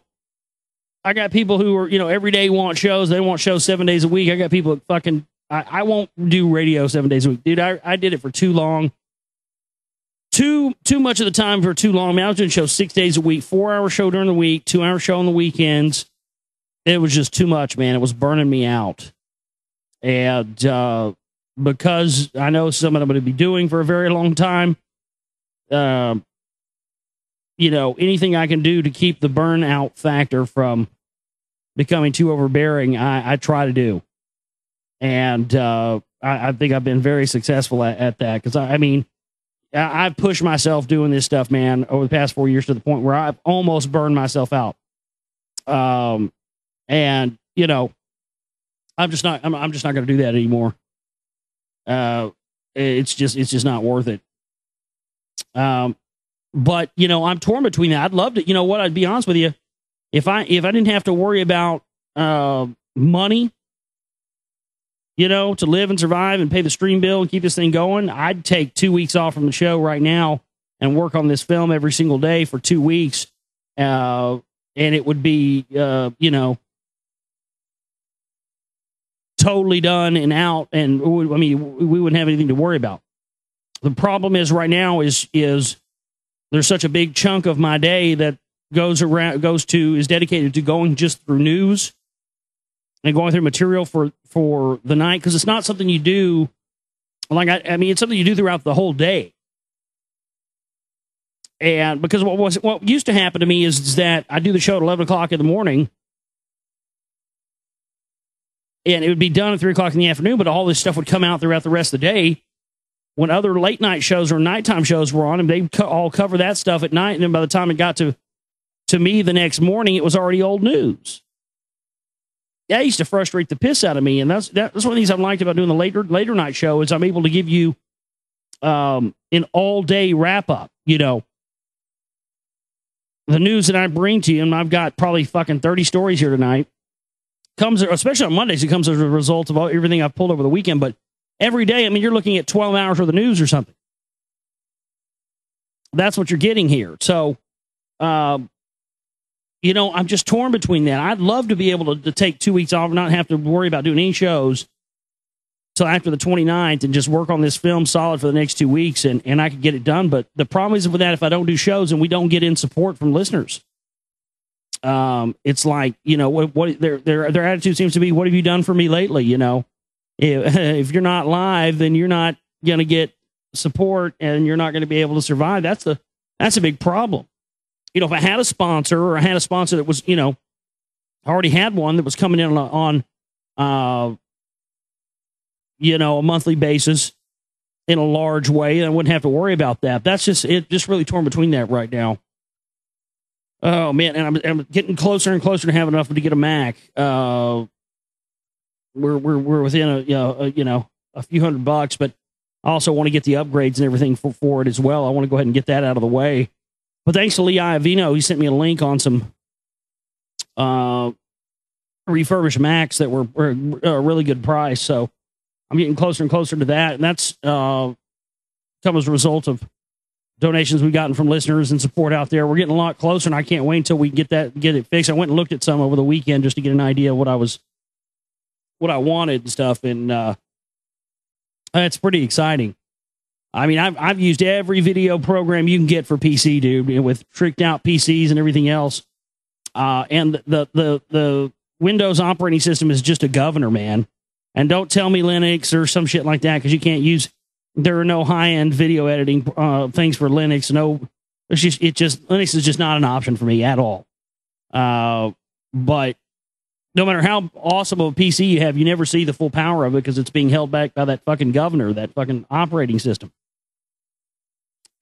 got people who are, every day want shows. They want shows 7 days a week. I got people that fucking, I won't do radio 7 days a week. Dude, I did it for too long. Too much of the time for too long. I mean, I was doing shows 6 days a week, 4-hour show during the week, 2-hour show on the weekends. It was just too much, man. It was burning me out. And, because I know something I'm going to be doing for a very long time, anything I can do to keep the burnout factor from becoming too overbearing, I try to do. And I think I've been very successful at that, because I've pushed myself doing this stuff, man, over the past 4 years to the point where I've almost burned myself out. I'm just not going to do that anymore. It's just not worth it. But I'm torn between that. I'd love to, I'd be honest with you. If I didn't have to worry about, money, to live and survive and pay the stream bill and keep this thing going, I'd take 2 weeks off from the show right now and work on this film every single day for 2 weeks. And it would be, totally done and out, and we wouldn't have anything to worry about. The problem is right now is there's such a big chunk of my day that is dedicated to going just through news and going through material for the night, because it's not something you do Like, I mean, it's something you do throughout the whole day. And because what used to happen to me is that I do the show at 11 o'clock in the morning, and it would be done at 3 o'clock in the afternoon, but all this stuff would come out throughout the rest of the day when other late night shows or nighttime shows were on, and they'd all cover that stuff at night. And then by the time it got to me the next morning, it was already old news. That used to frustrate the piss out of me. And that's one of the things I've liked about doing the later night show is I'm able to give you an all day wrap up, you know, the news that I bring to you. And I've got probably fucking 30 stories here tonight. Comes, especially on Mondays, it comes as a result of everything I've pulled over the weekend. But every day, I mean, you're looking at 12 hours worth of news or something. That's what you're getting here. So, you know, I'm just torn between that. I'd love to be able to take 2 weeks off and not have to worry about doing any shows till after the 29th and just work on this film solid for the next 2 weeks, and I could get it done. But the problem is with that, if I don't do shows and we don't get in support from listeners, it's like, you know, what their attitude seems to be, what have you done for me lately? You know, if you're not live, then you're not going to get support and you're not going to be able to survive. That's a big problem. You know, if I had a sponsor, or I had a sponsor that was, you know, I already had one that was coming in on you know, a monthly basis in a large way, I wouldn't have to worry about that. That's just really torn between that right now. Oh man, and I'm getting closer and closer to having enough to get a Mac. We're within a few $100, but I also want to get the upgrades and everything for it as well. I want to go ahead and get that out of the way. But thanks to Lee Iovino, he sent me a link on some refurbished Macs that were a really good price. So I'm getting closer and closer to that, and that's come as a result of donations we've gotten from listeners and support out there. We're getting a lot closer, and I can't wait until we get it fixed. I went and looked at some over the weekend just to get an idea of what I wanted and stuff, and it's pretty exciting. I mean, I've used every video program you can get for PC, dude, with tricked out PCs and everything else. And the Windows operating system is just a governor, man. And don't tell me Linux or some shit like that, because you can't use. There are no high-end video editing things for Linux. No, Linux is just not an option for me at all. But no matter how awesome of a PC you have, you never see the full power of it because it's being held back by that fucking governor, that fucking operating system.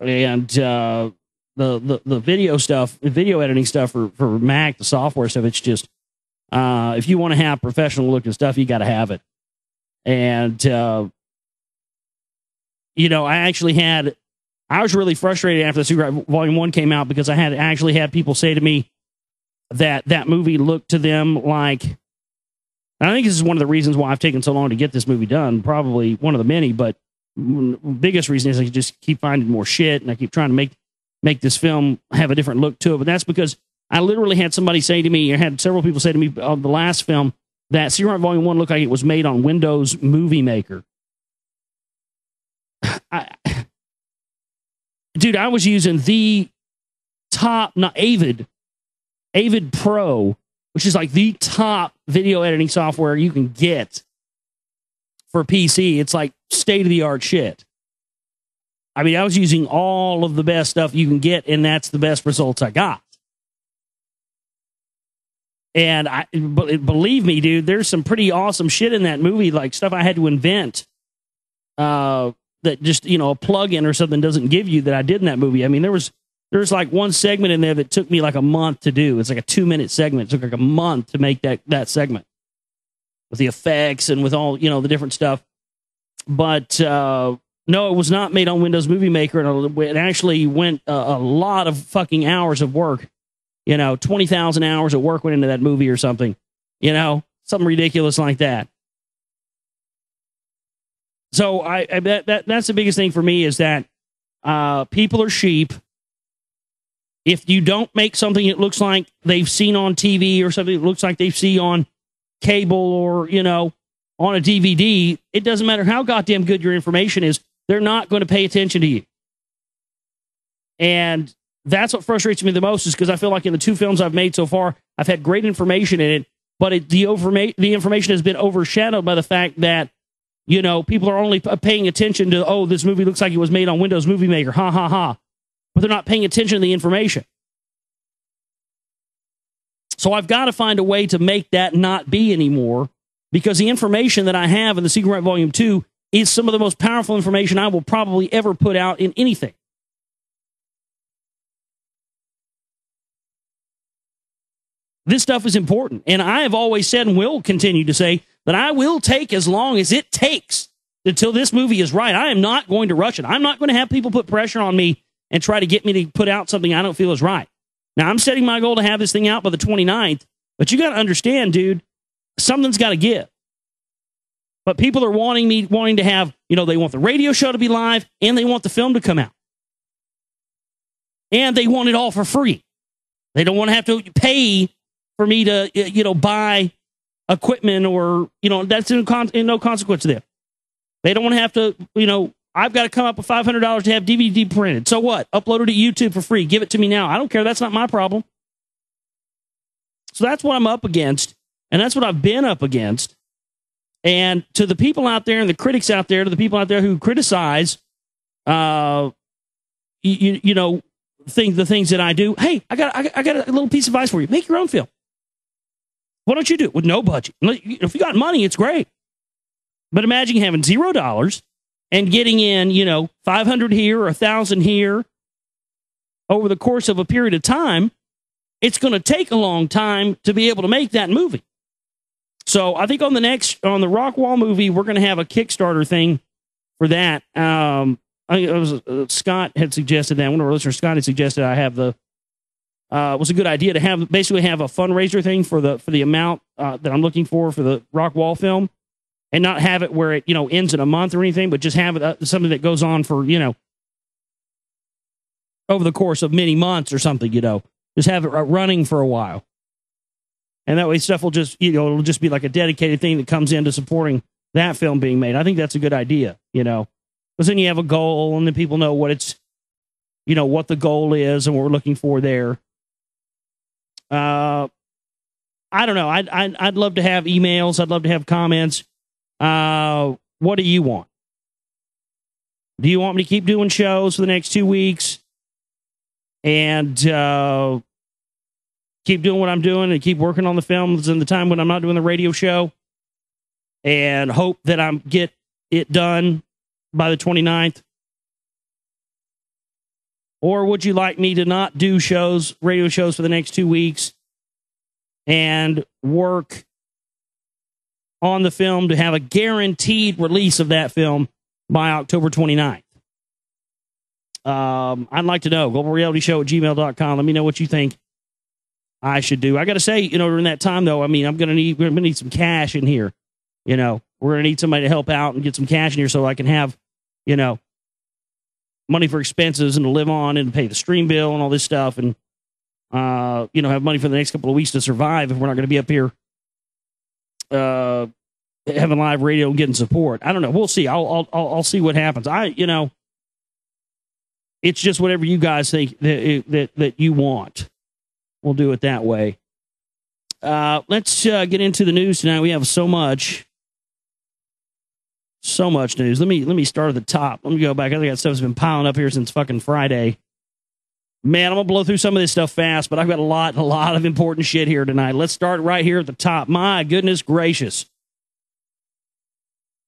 And the video stuff, the video editing stuff for Mac, the software stuff, it's just if you want to have professional looking stuff, you got to have it. And you know, I was really frustrated after the Secret Volume 1 came out because I actually had people say to me that movie looked to them like, and I think this is one of the reasons why I've taken so long to get this movie done, probably one of the many, but biggest reason is I just keep finding more shit, and I keep trying to make this film have a different look to it. But that's because I literally had somebody say to me, I had several people say to me on the last film that Secret Volume 1 looked like it was made on Windows Movie Maker. Dude, I was using the top, Avid Pro, which is like the top video editing software you can get for PC. It's like state-of-the-art shit. I mean, I was using all of the best stuff you can get, and that's the best results I got. And believe me, dude, there's some pretty awesome shit in that movie, like stuff I had to invent that just, you know, a plug-in or something doesn't give you that I did in that movie. I mean, there's like one segment in there that took me like a month to do. It's like a 2-minute segment. It took like a month to make that segment with the effects and with all, you know, the different stuff. But no, it was not made on Windows Movie Maker, and it actually went a lot of fucking hours of work. You know, 20,000 hours of work went into that movie or something. You know, something ridiculous like that. So I bet that's the biggest thing for me is that people are sheep. If you don't make something that looks like they've seen on TV or something that looks like they've seen on cable or, you know, on a DVD, it doesn't matter how goddamn good your information is, they're not going to pay attention to you. And that's what frustrates me the most, is because I feel like in the 2 films I've made so far, I've had great information in it, but the information has been overshadowed by the fact that You know, people are only paying attention to, oh, this movie looks like it was made on Windows Movie Maker. Ha, ha, ha. But they're not paying attention to the information. So I've got to find a way to make that not be anymore, because the information that I have in The Secret Right Volume 2 is some of the most powerful information I will probably ever put out in anything. This stuff is important. And I have always said, and will continue to say, that I will take as long as it takes until this movie is right. I am not going to rush it. I'm not going to have people put pressure on me and try to get me to put out something I don't feel is right. Now, I'm setting my goal to have this thing out by the 29th, but you got to understand, dude, something's got to give. But people are wanting to have, you know, they want the radio show to be live, and they want the film to come out. And they want it all for free. They don't want to have to pay for me to, you know, buy equipment, or, you know, that's in no consequence to them. They don't want to have to, you know, I've got to come up with $500 to have DVD printed. So what? Upload it to YouTube for free. Give it to me now. I don't care. That's not my problem. So that's what I'm up against. And that's what I've been up against. And to the people out there and the critics out there, to the people out there who criticize, you know, the things that I do. Hey, I got a little piece of advice for you. Make your own film. Why don't you do it with no budget? If you got money, it's great. But imagine having $0 and getting in, you know, 500 here or 1,000 here over the course of a period of time. It's going to take a long time to be able to make that movie. So I think on the Rockwall movie, we're going to have a Kickstarter thing for that. I think it was Scott had suggested that. One of our listeners, Scott, had suggested I have it was a good idea to basically have a fundraiser thing for the amount that I'm looking for the Rockwall film, and not have it where it, you know, ends in a month or anything, but just have it something that goes on for, you know, over the course of many months or something, you know, just have it running for a while. And that way stuff will just, you know, it'll just be like a dedicated thing that comes into supporting that film being made. I think that's a good idea, you know, because then you have a goal and then people know what it's, you know, what the goal is and what we're looking for there. I don't know. I'd love to have emails. I'd love to have comments. What do you want? Do you want me to keep doing shows for the next 2 weeks and keep doing what I'm doing and keep working on the films in the time when I'm not doing the radio show and hope that I get it done by the 29th? Or would you like me to not do radio shows for the next 2 weeks and work on the film to have a guaranteed release of that film by October 29th? I'd like to know. GlobalRealityShow@gmail.com. Let me know what you think I should do. I got to say, you know, during that time, though, I mean, we're going to need some cash in here. You know, we're going to need somebody to help out and get some cash in here so I can have, you know, money for expenses and to live on and pay the stream bill and all this stuff, and you know, have money for the next couple of weeks to survive if we're not going to be up here having live radio and getting support. I don't know. We'll see. I'll see what happens. You know, it's just whatever you guys think that you want. We'll do it that way. Let's get into the news tonight. We have so much news. Let me start at the top. Let me go back. I think that stuff's been piling up here since fucking Friday. Man, I'm gonna blow through some of this stuff fast, but I've got a lot of important shit here tonight. Let's start right here at the top. My goodness gracious.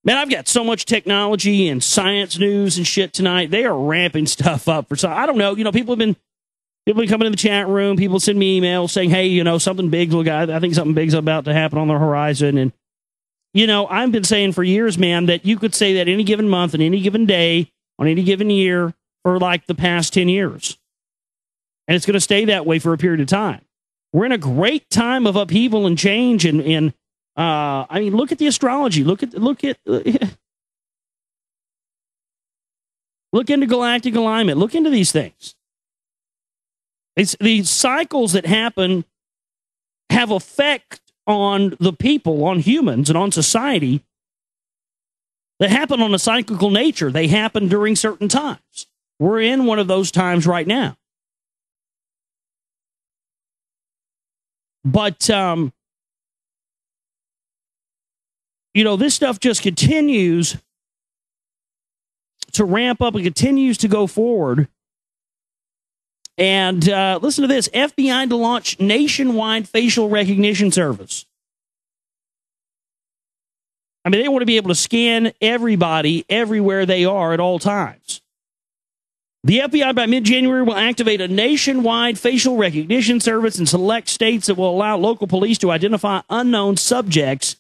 Man, I've got so much technology and science news and shit tonight. They are ramping stuff up for some. I don't know. You know, people have been coming in the chat room. People send me emails saying, "Hey, you know, something big. Look, I think something big's about to happen on the horizon." And you know, I've been saying for years, man, that you could say that any given month and any given day on any given year for like the past 10 years, and it's going to stay that way for a period of time. We're in a great time of upheaval and change, and I mean, look at the astrology. Look into galactic alignment. Look into these things. It's these cycles that happen have effect on the people, on humans, and on society that happen on a cyclical nature. They happen during certain times. We're in one of those times right now. But, you this stuff just continues to ramp up and continues to go forward. And listen to this, FBI to launch nationwide facial recognition service. I mean, they want to be able to scan everybody everywhere they are at all times. The FBI by mid-January will activate a nationwide facial recognition service in select states that will allow local police to identify unknown subjects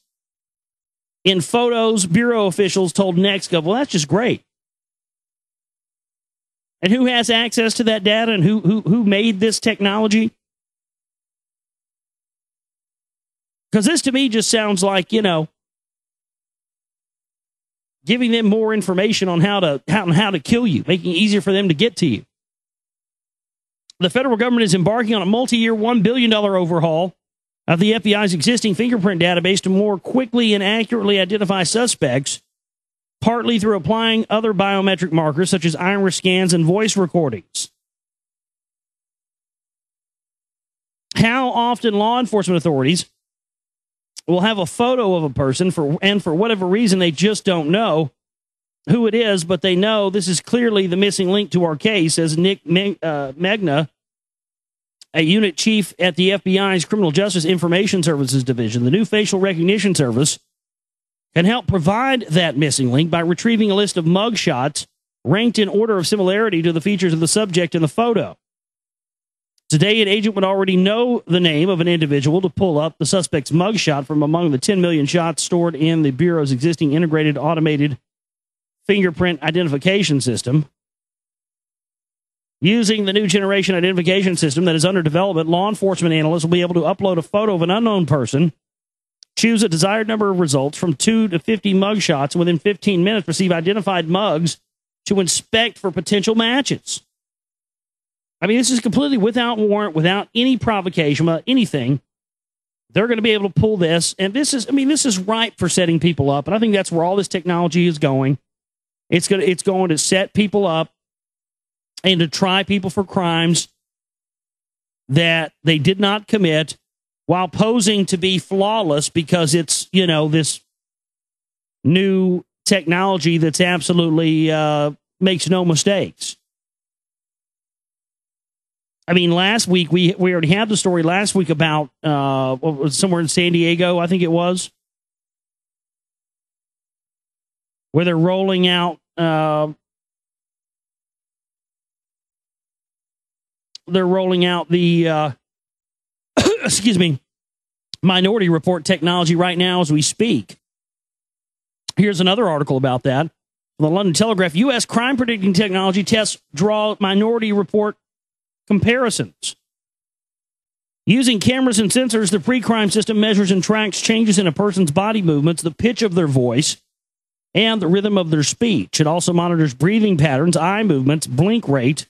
in photos, Bureau officials told NextGov. Well, that's just great. And who has access to that data and who made this technology? Because this to me just sounds like, giving them more information on how to kill you, making it easier for them to get to you. The federal government is embarking on a multi-year $1 billion overhaul of the FBI's existing fingerprint database to more quickly and accurately identify suspects, partly through applying other biometric markers such as iris scans and voice recordings. How often law enforcement authorities will have a photo of a person for whatever reason they just don't know who it is, but they know this is clearly the missing link to our case, says Nick Magna, a unit chief at the FBI's Criminal Justice Information Services Division. The new facial recognition service can help provide that missing link by retrieving a list of mugshots ranked in order of similarity to the features of the subject in the photo. Today, an agent would already know the name of an individual to pull up the suspect's mugshot from among the 10 million shots stored in the Bureau's existing integrated automated fingerprint identification system. Using the new generation identification system that is under development, law enforcement analysts will be able to upload a photo of an unknown person, choose a desired number of results from 2 to 50 mugshots, and within 15 minutes receive identified mugs to inspect for potential matches. I mean, this is completely without warrant, without any provocation, without anything. They're going to be able to pull this. And this is ripe for setting people up. And I think that's where all this technology is going. It's going to set people up and to try people for crimes that they did not commit while posing to be flawless because it's, this new technology that's absolutely makes no mistakes. I mean, last week, we already had the story last week about somewhere in San Diego, I think it was, where they're rolling out the excuse me, Minority Report technology right now as we speak. Here's another article about that. The London Telegraph, U.S. crime predicting technology tests draw Minority Report comparisons. Using cameras and sensors, the pre-crime system measures and tracks changes in a person's body movements, the pitch of their voice, and the rhythm of their speech. It also monitors breathing patterns, eye movements, blink rate,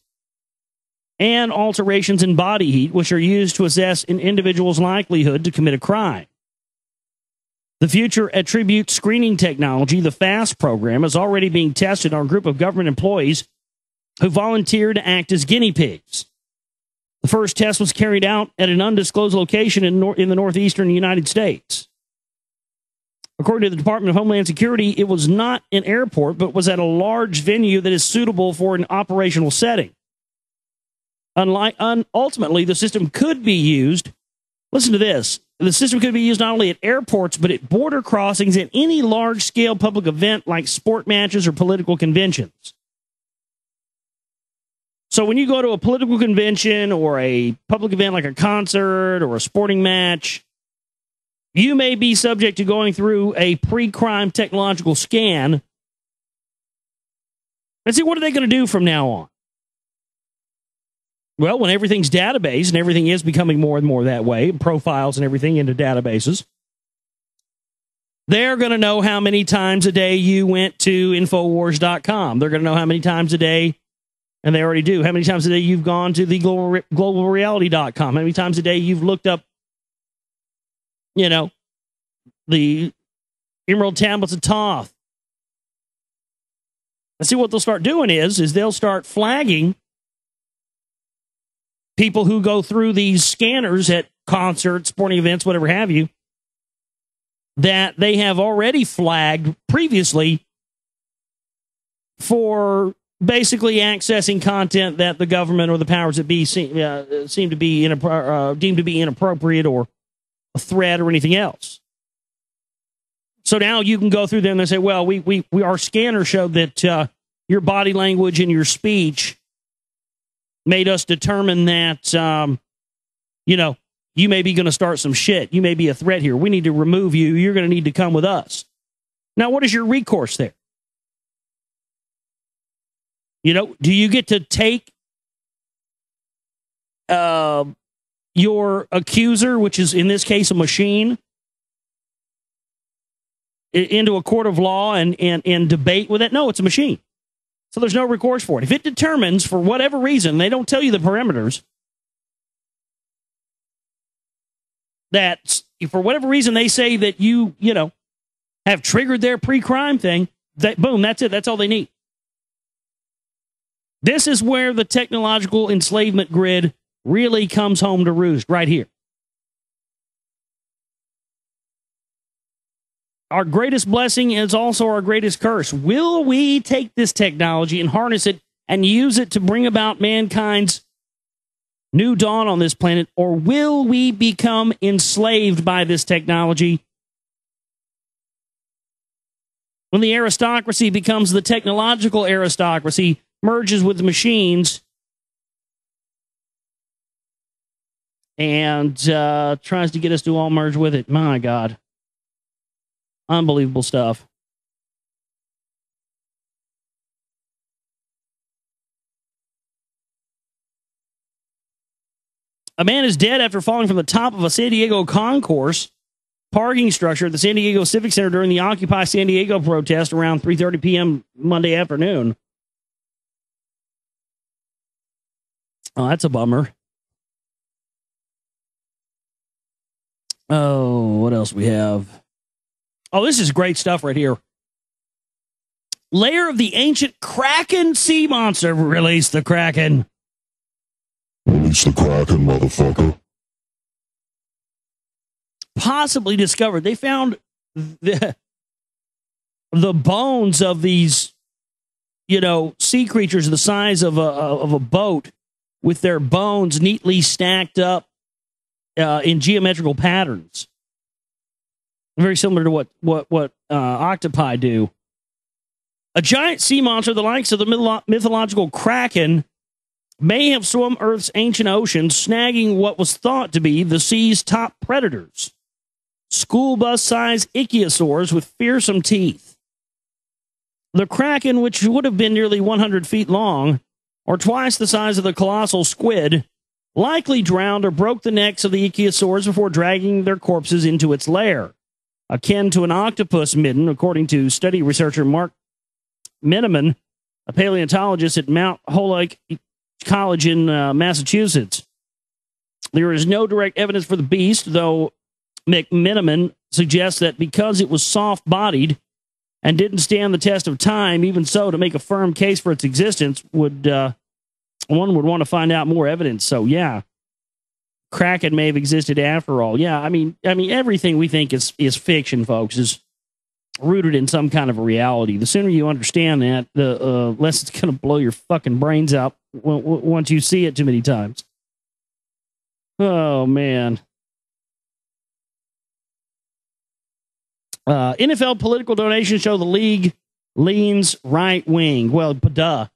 and alterations in body heat, which are used to assess an individual's likelihood to commit a crime. The future attribute screening technology, the FAST program, is already being tested on a group of government employees who volunteered to act as guinea pigs. The first test was carried out at an undisclosed location in the northeastern United States. According to the Department of Homeland Security, it was not an airport, but was at a large venue that is suitable for an operational setting. Ultimately, the system could be used, listen to this, the system could be used not only at airports, but at border crossings at any large-scale public event like sport matches or political conventions. So when you go to a political convention or a public event like a concert or a sporting match, you may be subject to going through a pre-crime technological scan. And see, what are they going to do from now on? Well, when everything's database and everything is becoming more and more that way, profiles and everything into databases, they're going to know how many times a day you went to Infowars.com. They're going to know how many times a day, and they already do, how many times a day you've gone to the globalreality.com, how many times a day you've looked up, the Emerald Tablets of Thoth. And see, what they'll start doing is they'll start flagging people who go through these scanners at concerts, sporting events, whatever have you. that they have already flagged previously for basically accessing content that the government or the powers that be seem to be deemed to be inappropriate or a threat or anything else. So now you can go through them and say, well, our scanner showed that your body language and your speech made us determine that, you may be going to start some shit. You may be a threat here. We need to remove you. You're going to need to come with us. Now, what is your recourse there? Do you get to take your accuser, which is in this case a machine, into a court of law and debate with it? No, it's a machine. So there's no recourse for it. If it determines, for whatever reason, they don't tell you the parameters, that for whatever reason they say that you have triggered their pre-crime thing, that boom, that's it. That's all they need. This is where the technological enslavement grid really comes home to roost, right here. Our greatest blessing is also our greatest curse. Will we take this technology and harness it and use it to bring about mankind's new dawn on this planet, or will we become enslaved by this technology? When the aristocracy becomes the technological aristocracy, merges with the machines, and tries to get us to all merge with it. My God. Unbelievable stuff. A man is dead after falling from the top of a San Diego concourse parking structure at the San Diego Civic Center during the Occupy San Diego protest around 3:30 p.m. Monday afternoon. Oh, that's a bummer. Oh, what else we have? Oh, this is great stuff right here. Lair of the ancient Kraken sea monster. Release the Kraken. Release the Kraken, motherfucker. Possibly discovered. They found the bones of these, sea creatures the size of a boat, with their bones neatly stacked up in geometrical patterns. Very similar to what octopi do. A giant sea monster, the likes of the mythological Kraken, may have swum Earth's ancient oceans, snagging what was thought to be the sea's top predators. School bus-sized ichthyosaurs with fearsome teeth. The Kraken, which would have been nearly 100 feet long, or twice the size of the colossal squid, likely drowned or broke the necks of the ichthyosaurs before dragging their corpses into its lair. Akin to an octopus midden, according to study researcher Mark Miniman, a paleontologist at Mount Holyoke College in Massachusetts. There is no direct evidence for the beast, though McMiniman suggests that because it was soft-bodied and didn't stand the test of time, even so, to make a firm case for its existence, one would want to find out more evidence. So, yeah, Kraken may have existed after all. Yeah, I mean, everything we think is fiction, folks, is rooted in some kind of a reality. The sooner you understand that, the less it's going to blow your fucking brains out once you see it too many times. Oh, man. NFL political donations show the league leans right wing. Well, duh.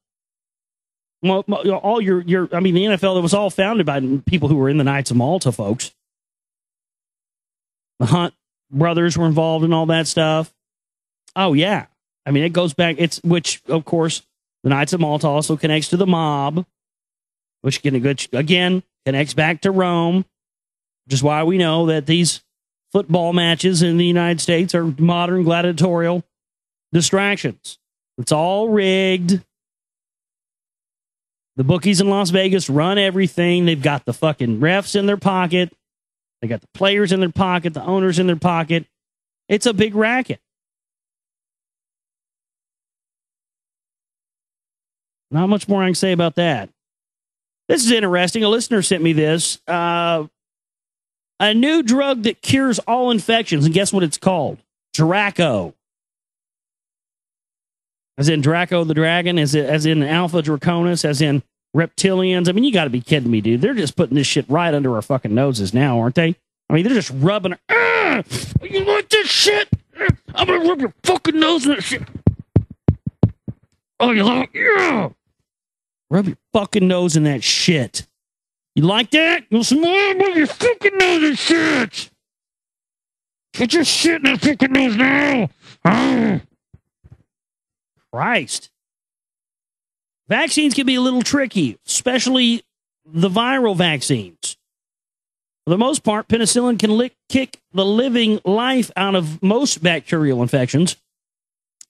Well, the NFL, it was all founded by people who were in the Knights of Malta, folks. The Hunt brothers were involved in all that stuff. Oh, yeah. I mean, it goes back, which, of course, the Knights of Malta also connects to the mob, which, again, connects back to Rome, which is why we know that these football matches in the United States are modern gladiatorial distractions. It's all rigged. The bookies in Las Vegas run everything. They've got the fucking refs in their pocket. They got the players in their pocket, the owners in their pocket. It's a big racket. Not much more I can say about that. This is interesting. A listener sent me this. A A new drug that cures all infections. And guess what it's called? Draco. As in Draco the Dragon, as in Alpha Draconis, as in reptilians. I mean, you got to be kidding me, dude. They're just putting this shit right under our fucking noses now, aren't they? I mean, they're just rubbing. You like this shit? I'm going to rub your fucking nose in that shit. Oh, you like it? Yeah. Rub your fucking nose in that shit. You like that? You want some more? Rub your fucking nose in shit. Get your shit in that fucking nose now. Oh. Christ. Vaccines can be a little tricky, especially the viral vaccines. For the most part, penicillin can kick the living life out of most bacterial infections,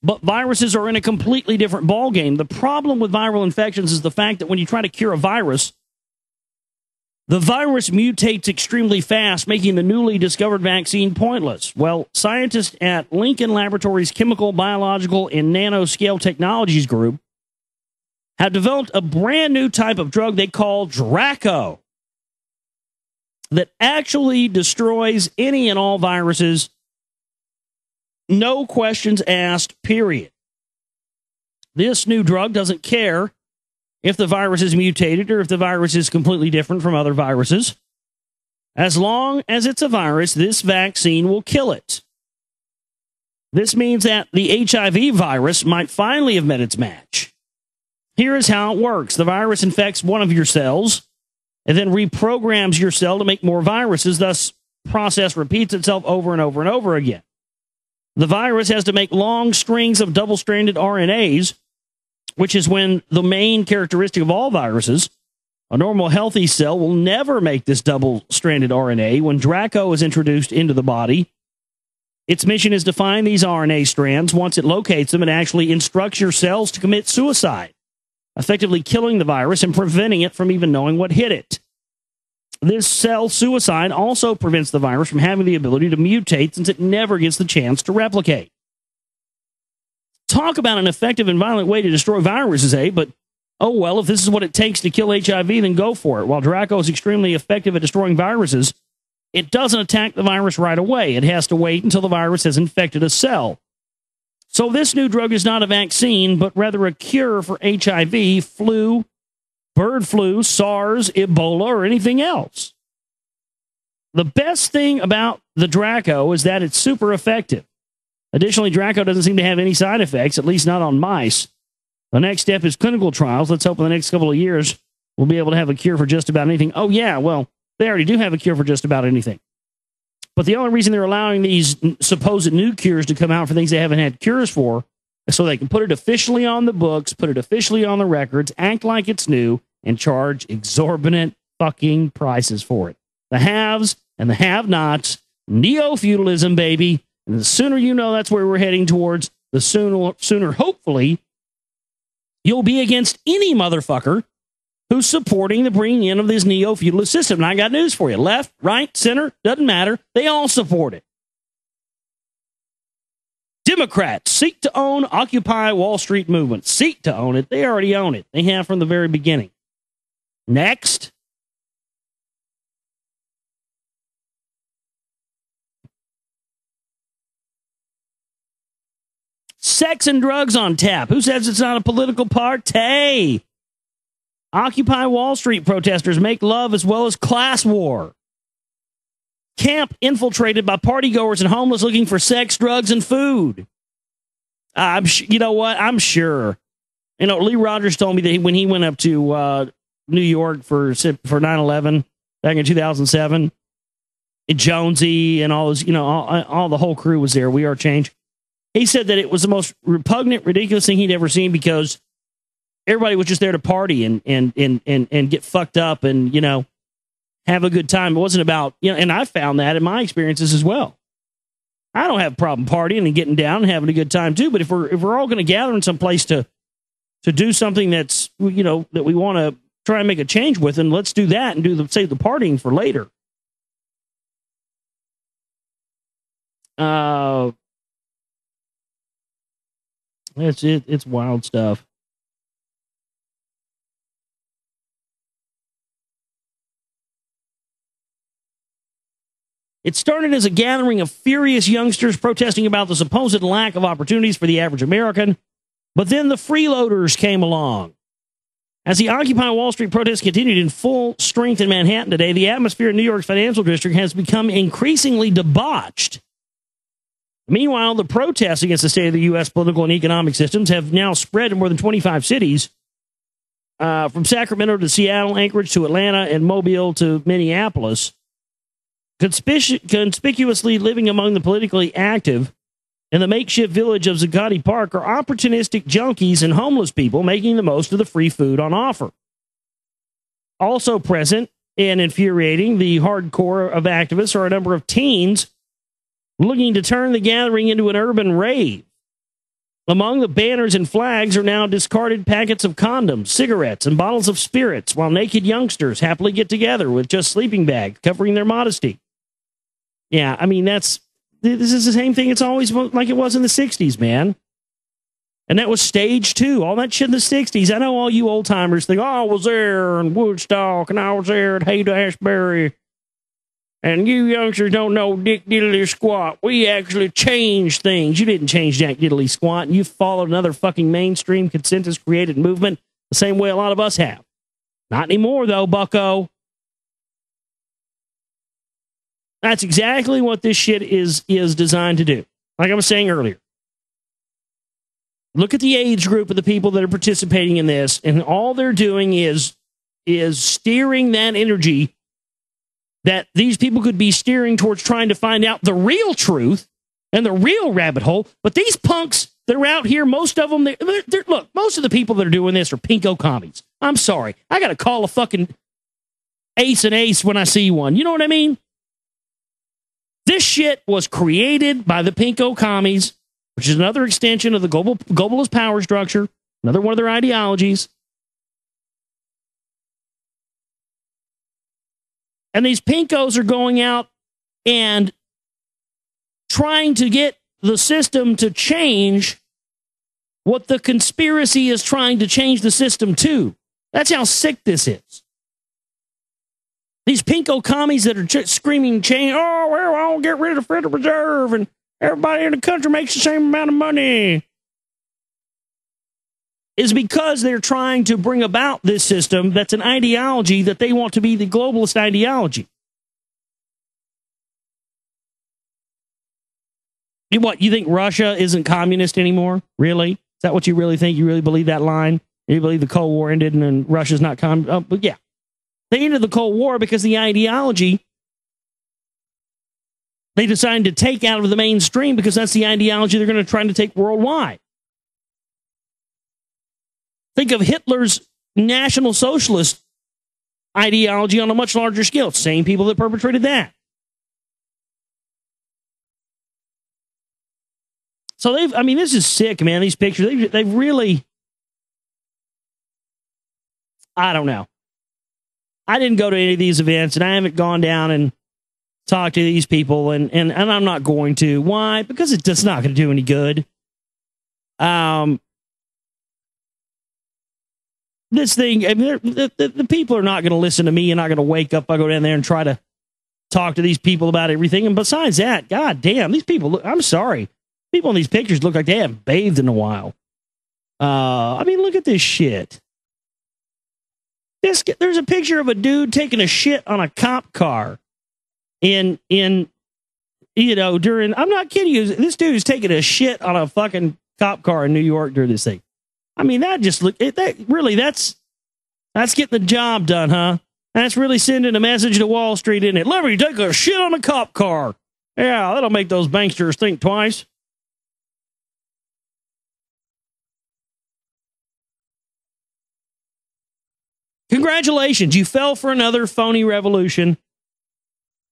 but viruses are in a completely different ballgame. The problem with viral infections is the fact that when you try to cure a virus, the virus mutates extremely fast, making the newly discovered vaccine pointless. Well, scientists at Lincoln Laboratories Chemical, Biological, and Nanoscale Technologies Group have developed a brand new type of drug they call Draco that actually destroys any and all viruses, no questions asked, period. This new drug doesn't care if the virus is mutated or if the virus is completely different from other viruses. As long as it's a virus, this vaccine will kill it. This means that the HIV virus might finally have met its match. Here is how it works. The virus infects one of your cells and then reprograms your cell to make more viruses. Thus, process repeats itself over and over and over again. The virus has to make long strings of double-stranded RNAs, which is when the main characteristic of all viruses. A normal healthy cell will never make this double-stranded RNA. When Draco is introduced into the body, its mission is to find these RNA strands. Once it locates them, it actually instructs your cells to commit suicide, effectively killing the virus and preventing it from even knowing what hit it. This cell suicide also prevents the virus from having the ability to mutate, since it never gets the chance to replicate. Talk about an effective and violent way to destroy viruses, eh? But, oh well, if this is what it takes to kill HIV, then go for it. While Draco is extremely effective at destroying viruses, it doesn't attack the virus right away. It has to wait until the virus has infected a cell. So this new drug is not a vaccine, but rather a cure for HIV, flu, bird flu, SARS, Ebola, or anything else. The best thing about the Draco is that it's super effective. Additionally, Draco doesn't seem to have any side effects, at least not on mice. The next step is clinical trials. Let's hope in the next couple of years we'll be able to have a cure for just about anything. Oh, yeah, well, they already do have a cure for just about anything. But the only reason they're allowing these supposed new cures to come out for things they haven't had cures for is so they can put it officially on the books, put it officially on the records, act like it's new, and charge exorbitant fucking prices for it. The haves and the have-nots, neo-feudalism, baby. And the sooner you know that's where we're heading towards, the sooner, hopefully, you'll be against any motherfucker who's supporting the bringing in of this neo-feudalist system. And I got news for you. Left, right, center, doesn't matter. They all support it. Democrats seek to own Occupy Wall Street movement. Seek to own it. They already own it. They have from the very beginning. Next. Sex and drugs on tap. Who says it's not a political party? Occupy Wall Street protesters make love as well as class war. Camp infiltrated by partygoers and homeless looking for sex, drugs, and food. You know what? I'm sure. You know, Lee Rogers told me that when he went up to New York for 9/11 back in 2007, Jonesy and all those, you know, all the whole crew was there. We Are Change. He said that it was the most repugnant, ridiculous thing he'd ever seen because everybody was just there to party and get fucked up and, you know, have a good time. It wasn't about, you know, and I found that in my experiences as well. I don't have a problem partying and getting down and having a good time too. But if we're all going to gather in some place to do something that's, you know, that we want to try and make a change with, and let's do that and save the partying for later. It's wild stuff. It started as a gathering of furious youngsters protesting about the supposed lack of opportunities for the average American, but then the freeloaders came along. As the Occupy Wall Street protests continued in full strength in Manhattan today, the atmosphere in New York's financial district has become increasingly debauched. Meanwhile, the protests against the state of the U.S. political and economic systems have now spread to more than 25 cities, from Sacramento to Seattle, Anchorage to Atlanta, and Mobile to Minneapolis. Conspicuously living among the politically active in the makeshift village of Zuccotti Park are opportunistic junkies and homeless people making the most of the free food on offer. Also present and infuriating the hardcore of activists are a number of teens looking to turn the gathering into an urban rave. Among the banners and flags are now discarded packets of condoms, cigarettes, and bottles of spirits, while naked youngsters happily get together with just sleeping bags covering their modesty. Yeah, I mean, this is the same thing it's always like it was in the 60s, man. And that was stage two, all that shit in the 60s. I know all you old timers think, oh, I was there in Woodstock, and I was there at Haight-Ashbury. And you youngsters don't know dick diddly squat. We actually changed things. You didn't change jack diddly squat. You followed another fucking mainstream consensus-created movement the same way a lot of us have. Not anymore, though, bucko. That's exactly what this shit is designed to do. Like I was saying earlier. Look at the age group of the people that are participating in this, and all they're doing is steering that energy that these people could be steering towards trying to find out the real truth and the real rabbit hole. But these punks that are out here, most of them, look, most of the people that are doing this are pinko commies. I'm sorry. I got to call a fucking ace an ace when I see one. You know what I mean? This shit was created by the pinko commies, which is another extension of the globalist power structure, another one of their ideologies. And these pinkos are going out and trying to get the system to change what the conspiracy is trying to change the system to. That's how sick this is. These pinko commies that are screaming, oh, well, I'll get rid of the Federal Reserve and everybody in the country makes the same amount of money, is because they're trying to bring about this system that's an ideology that they want to be the globalist ideology. What, you think Russia isn't communist anymore? Really? Is that what you really think? You really believe that line? You believe the Cold War ended and Russia's not communist? But yeah. They ended the Cold War because the ideology they decided to take out of the mainstream, because that's the ideology they're going to try to take worldwide. Think of Hitler's National Socialist ideology on a much larger scale. Same people that perpetrated that. So this is sick, man. These pictures, they've really, I don't know. I didn't go to any of these events, and I haven't gone down and talked to these people, and I'm not going to. Why? Because it's just not going to do any good. This thing, I mean, the people are not going to listen to me. You're not going to wake up. I go down there and try to talk to these people about everything. And besides that, god damn, these people look, I'm sorry. People in these pictures look like they haven't bathed in a while. I mean, look at this shit. There's a picture of a dude taking a shit on a cop car during, I'm not kidding you, this dude is taking a shit on a fucking cop car in New York during this thing. I mean, that's getting the job done, huh? That's really sending a message to Wall Street, isn't it? Let me take a shit on a cop car. Yeah, that'll make those banksters think twice. Congratulations, you fell for another phony revolution.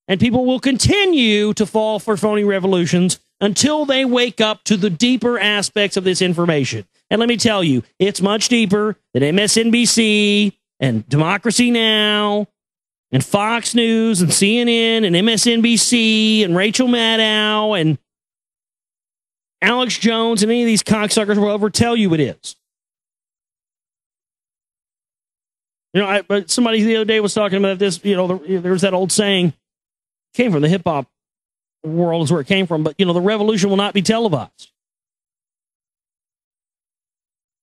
And people will continue to fall for phony revolutions until they wake up to the deeper aspects of this information. And let me tell you, it's much deeper than MSNBC and Democracy Now! And Fox News and CNN and MSNBC and Rachel Maddow and Alex Jones and any of these cocksuckers will ever tell you it is. But somebody the other day was talking about this, there was that old saying, came from the hip-hop world is where it came from, but, the revolution will not be televised.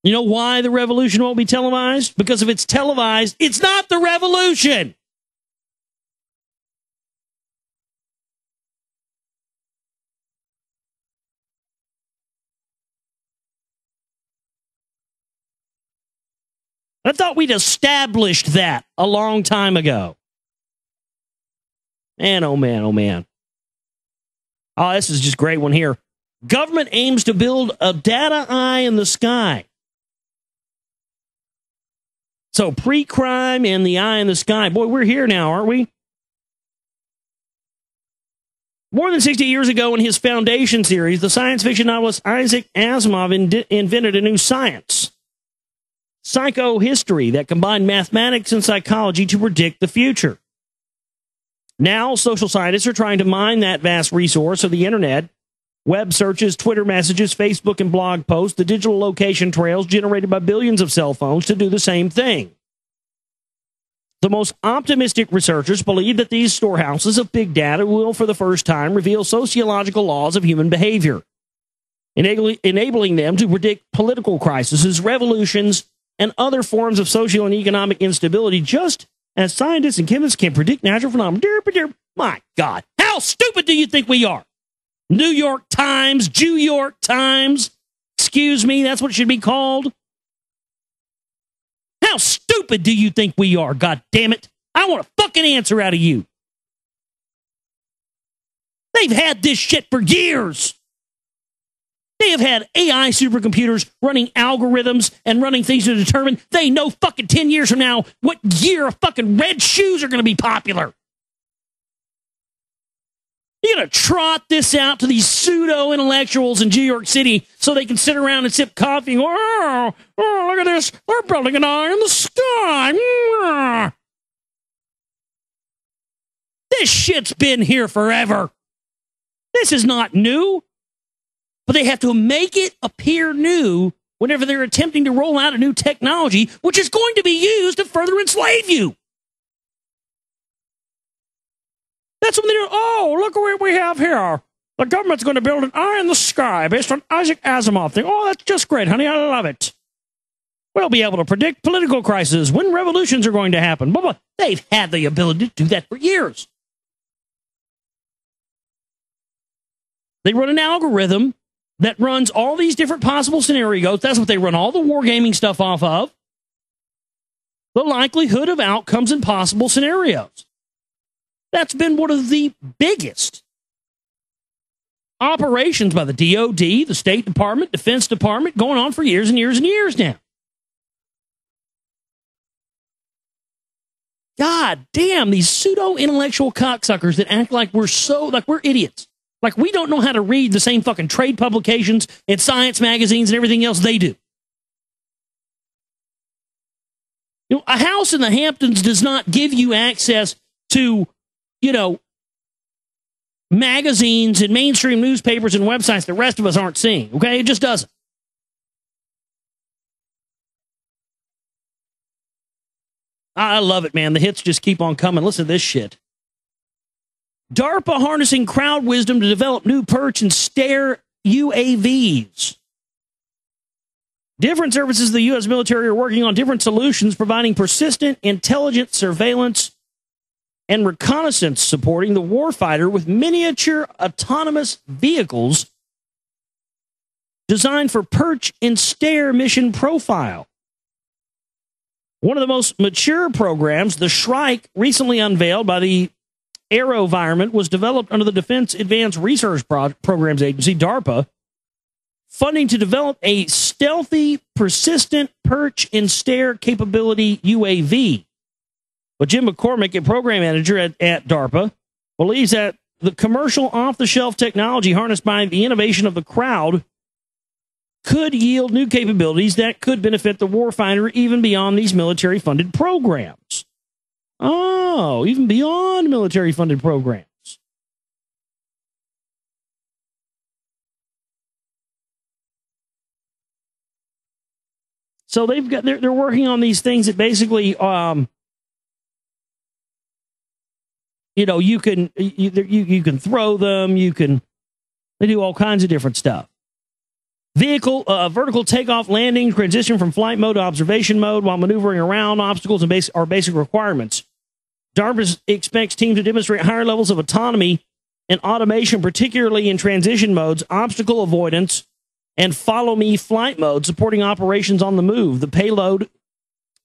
You know why the revolution won't be televised? Because if it's televised, it's not the revolution. I thought we'd established that a long time ago. Man, oh man, oh man. Oh, this is just a great one here. Government aims to build a data eye in the sky. So pre-crime and the eye in the sky. Boy, we're here now, aren't we? More than 60 years ago in his Foundation series, the science fiction novelist Isaac Asimov invented a new science, psychohistory, that combined mathematics and psychology to predict the future. Now, social scientists are trying to mine that vast resource of the internet, web searches, Twitter messages, Facebook and blog posts, the digital location trails generated by billions of cell phones to do the same thing. The most optimistic researchers believe that these storehouses of big data will, for the first time, reveal sociological laws of human behavior, enabling them to predict political crises, revolutions, and other forms of social and economic instability, just as scientists and chemists can predict natural phenomena. My God, how stupid do you think we are? New York Times, Jew York Times, excuse me, that's what it should be called. How stupid do you think we are, God damn it? I want a fucking answer out of you. They've had this shit for years. They have had AI supercomputers running algorithms and running things to determine they know fucking 10 years from now what year of fucking red shoes are going to be popular. You're going to trot this out to these pseudo-intellectuals in New York City so they can sit around and sip coffee and go, oh, look at this. They're building an eye in the sky. This shit's been here forever. This is not new. But they have to make it appear new whenever they're attempting to roll out a new technology, which is going to be used to further enslave you. That's when they do, oh, look what we have here. The government's going to build an eye in the sky based on Isaac Asimov thing. Oh, that's just great, honey. I love it. We'll be able to predict political crises, when revolutions are going to happen. Blah, blah. They've had the ability to do that for years. They run an algorithm that runs all these different possible scenarios. That's what they run all the wargaming stuff off of. The likelihood of outcomes and possible scenarios. That's been one of the biggest operations by the DOD, the State Department, Defense Department, going on for years and years and years now. God damn, these pseudo-intellectual cocksuckers that act like we're idiots. Like we don't know how to read the same fucking trade publications and science magazines and everything else they do. A house in the Hamptons does not give you access to, magazines and mainstream newspapers and websites the rest of us aren't seeing. Okay? It just doesn't. I love it, man. The hits just keep on coming. Listen to this shit. DARPA harnessing crowd wisdom to develop new perch and stare UAVs. Different services of the U.S. military are working on different solutions, providing persistent, intelligent surveillance and reconnaissance, supporting the warfighter with miniature autonomous vehicles designed for perch and stare mission profile. One of the most mature programs, the Shrike, recently unveiled by the AeroVironment, was developed under the Defense Advanced Research Programs Agency, DARPA, funding to develop a stealthy, persistent perch and stare capability UAV. But Jim McCormick, a program manager at DARPA, believes that the commercial off-the-shelf technology harnessed by the innovation of the crowd could yield new capabilities that could benefit the warfighter even beyond these military-funded programs. Oh, even beyond military-funded programs. So they're working on these things that basically you can throw them. They do all kinds of different stuff. Vehicle vertical takeoff, landing, transition from flight mode to observation mode while maneuvering around obstacles and are basic requirements. DARPA expects teams to demonstrate higher levels of autonomy and automation, particularly in transition modes, obstacle avoidance, and follow-me flight mode, supporting operations on the move. The payload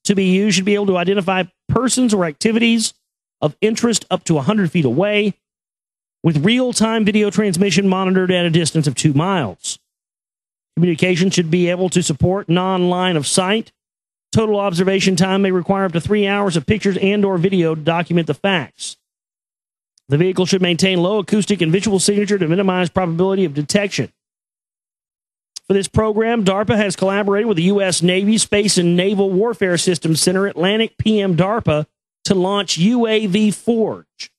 to be used should be able to identify persons or activities of interest up to 100 feet away, with real-time video transmission monitored at a distance of 2 miles. Communication should be able to support non-line of sight. Total observation time may require up to 3 hours of pictures and/or video to document the facts. The vehicle should maintain low acoustic and visual signature to minimize probability of detection. For this program, DARPA has collaborated with the U.S. Navy Space and Naval Warfare Systems Center, Atlantic PM DARPA, to launch UAV Forge,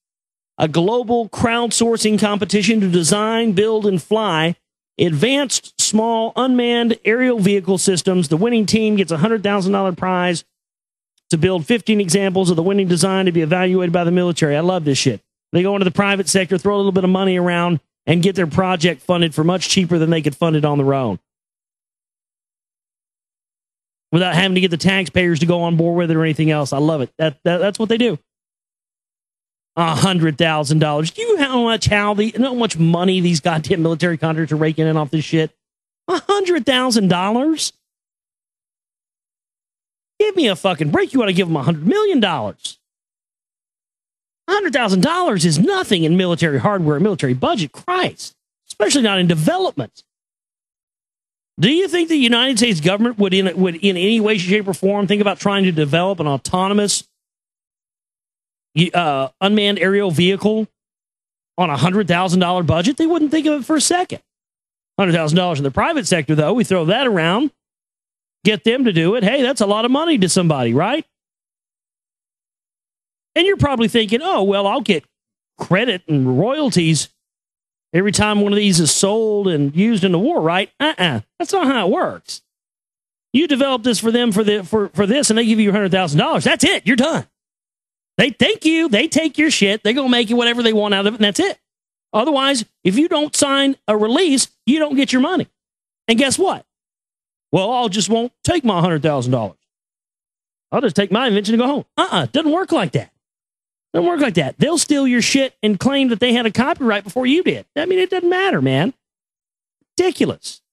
a global crowdsourcing competition to design, build, and fly advanced small unmanned aerial vehicle systems. The winning team gets a $100,000 prize to build 15 examples of the winning design to be evaluated by the military. I love this shit. They go into the private sector, throw a little bit of money around, and get their project funded for much cheaper than they could fund it on their own, without having to get the taxpayers to go on board with it or anything else. I love it. That's what they do. $100,000. Do you know how much money these goddamn military contractors are raking in off this shit? $100,000? Give me a fucking break. You ought to give them $100 million. $100,000 is nothing in military hardware, military budget. Christ. Especially not in development. Do you think the United States government would in any way, shape, or form think about trying to develop an autonomous unmanned aerial vehicle on a $100,000 budget? They wouldn't think of it for a second. $100,000 in the private sector, though, we throw that around, get them to do it. Hey, that's a lot of money to somebody, right? And you're probably thinking, oh, well, I'll get credit and royalties every time one of these is sold and used in the war, right? That's not how it works. You develop this for them for this, and they give you $100,000. That's it. You're done. They thank you. They take your shit. They're going to make you whatever they want out of it, and that's it. Otherwise, if you don't sign a release, you don't get your money. And guess what? Well, I'll just won't take my $100,000. I'll just take my invention and go home. Doesn't work like that. Doesn't work like that. They'll steal your shit and claim that they had a copyright before you did. I mean, it doesn't matter, man. Ridiculous.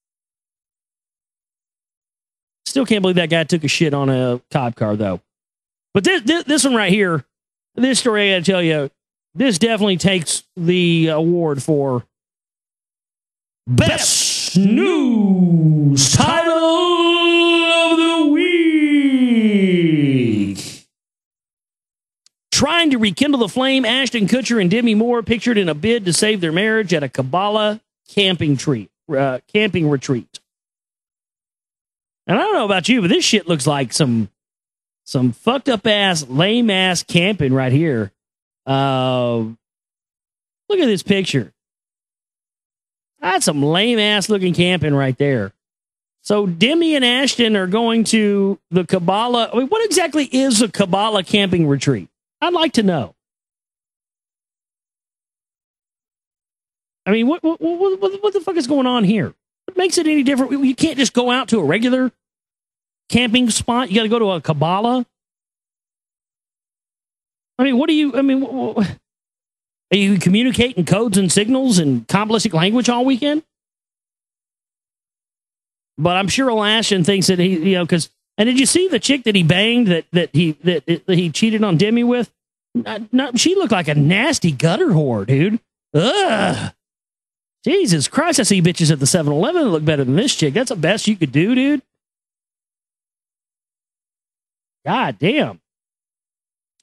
Still can't believe that guy took a shit on a cop car, though. But this one right here, this story, I got to tell you, this definitely takes the award for Best News Title of the Week. Trying to rekindle the flame, Ashton Kutcher and Demi Moore pictured in a bid to save their marriage at a Kabbalah camping retreat. And I don't know about you, but this shit looks like some fucked up ass, lame ass camping right here. Look at this picture. That's some lame ass looking camping right there. So Demi and Ashton are going to the Kabbalah. I mean, what exactly is a Kabbalah camping retreat? I'd like to know. I mean, what the fuck is going on here? What makes it any different? You can't just go out to a regular camping spot. You got to go to a Kabbalah. I mean, are you communicating codes and signals in Kabbalistic language all weekend? But I'm sure Ashton thinks that he, because. And did you see the chick that he banged that he cheated on Demi with? She looked like a nasty gutter whore, dude. Ugh. Jesus Christ, I see bitches at the 7-Eleven that look better than this chick. That's the best you could do, dude. God damn.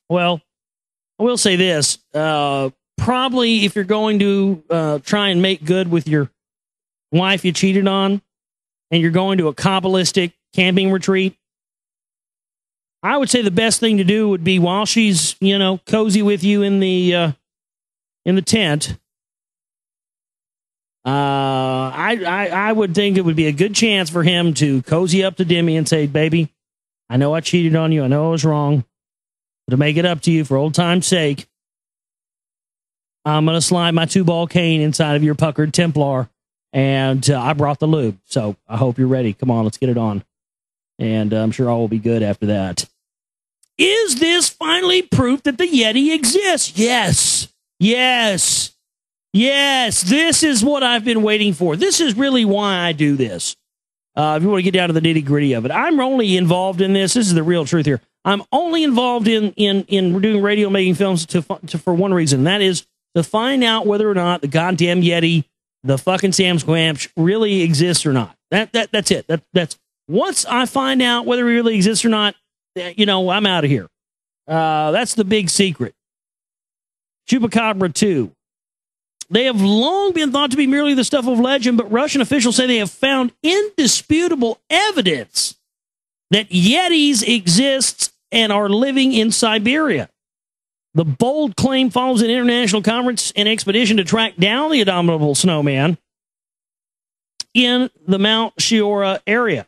Well, I will say this. Probably if you're going to try and make good with your wife you cheated on, and you're going to a Kabbalistic camping retreat, I would say the best thing to do would be while she's, cozy with you in the tent. I would think it would be a good chance for him to cozy up to Demi and say, baby, I know I cheated on you. I know I was wrong. But to make it up to you for old time's sake, I'm going to slide my 2-ball cane inside of your puckered Templar, and I brought the lube. So I hope you're ready. Come on, let's get it on. And I'm sure all will be good after that. Is this finally proof that the Yeti exists? Yes. Yes. Yes. This is what I've been waiting for. This is really why I do this. If you want to get down to the nitty-gritty of it, I'm only involved in this. This is the real truth here. I'm only involved in doing radio making films for one reason. That is to find out whether or not the goddamn Yeti, the fucking Sam Squamch, really exists or not. That's it. That's once I find out whether he really exists or not, I'm out of here. That's the big secret. Chupacabra 2. They have long been thought to be merely the stuff of legend, but Russian officials say they have found indisputable evidence that Yetis exist and are living in Siberia. The bold claim follows an international conference and expedition to track down the abominable snowman in the Mount Shiora area.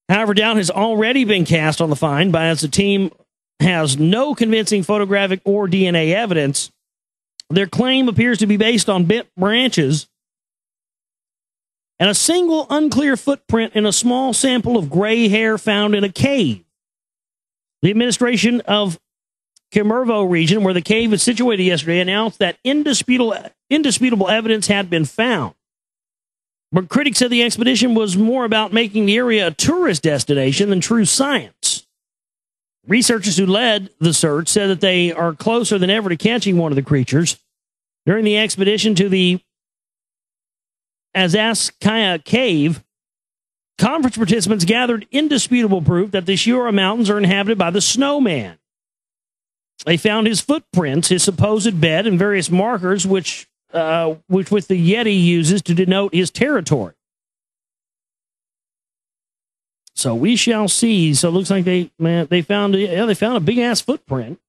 However, doubt has already been cast on the find, as the team has no convincing photographic or DNA evidence. Their claim appears to be based on bent branches and a single unclear footprint in a small sample of gray hair found in a cave. The administration of Kemerovo region, where the cave is situated yesterday, announced that indisputable evidence had been found. But critics said the expedition was more about making the area a tourist destination than true science. Researchers who led the search said that they are closer than ever to catching one of the creatures. During the expedition to the Azaskaya cave, conference participants gathered indisputable proof that the Shiora Mountains are inhabited by the snowman. They found his footprints, his supposed bed, and various markers which the Yeti uses to denote his territory. So we shall see. So it looks like they found a big ass footprint.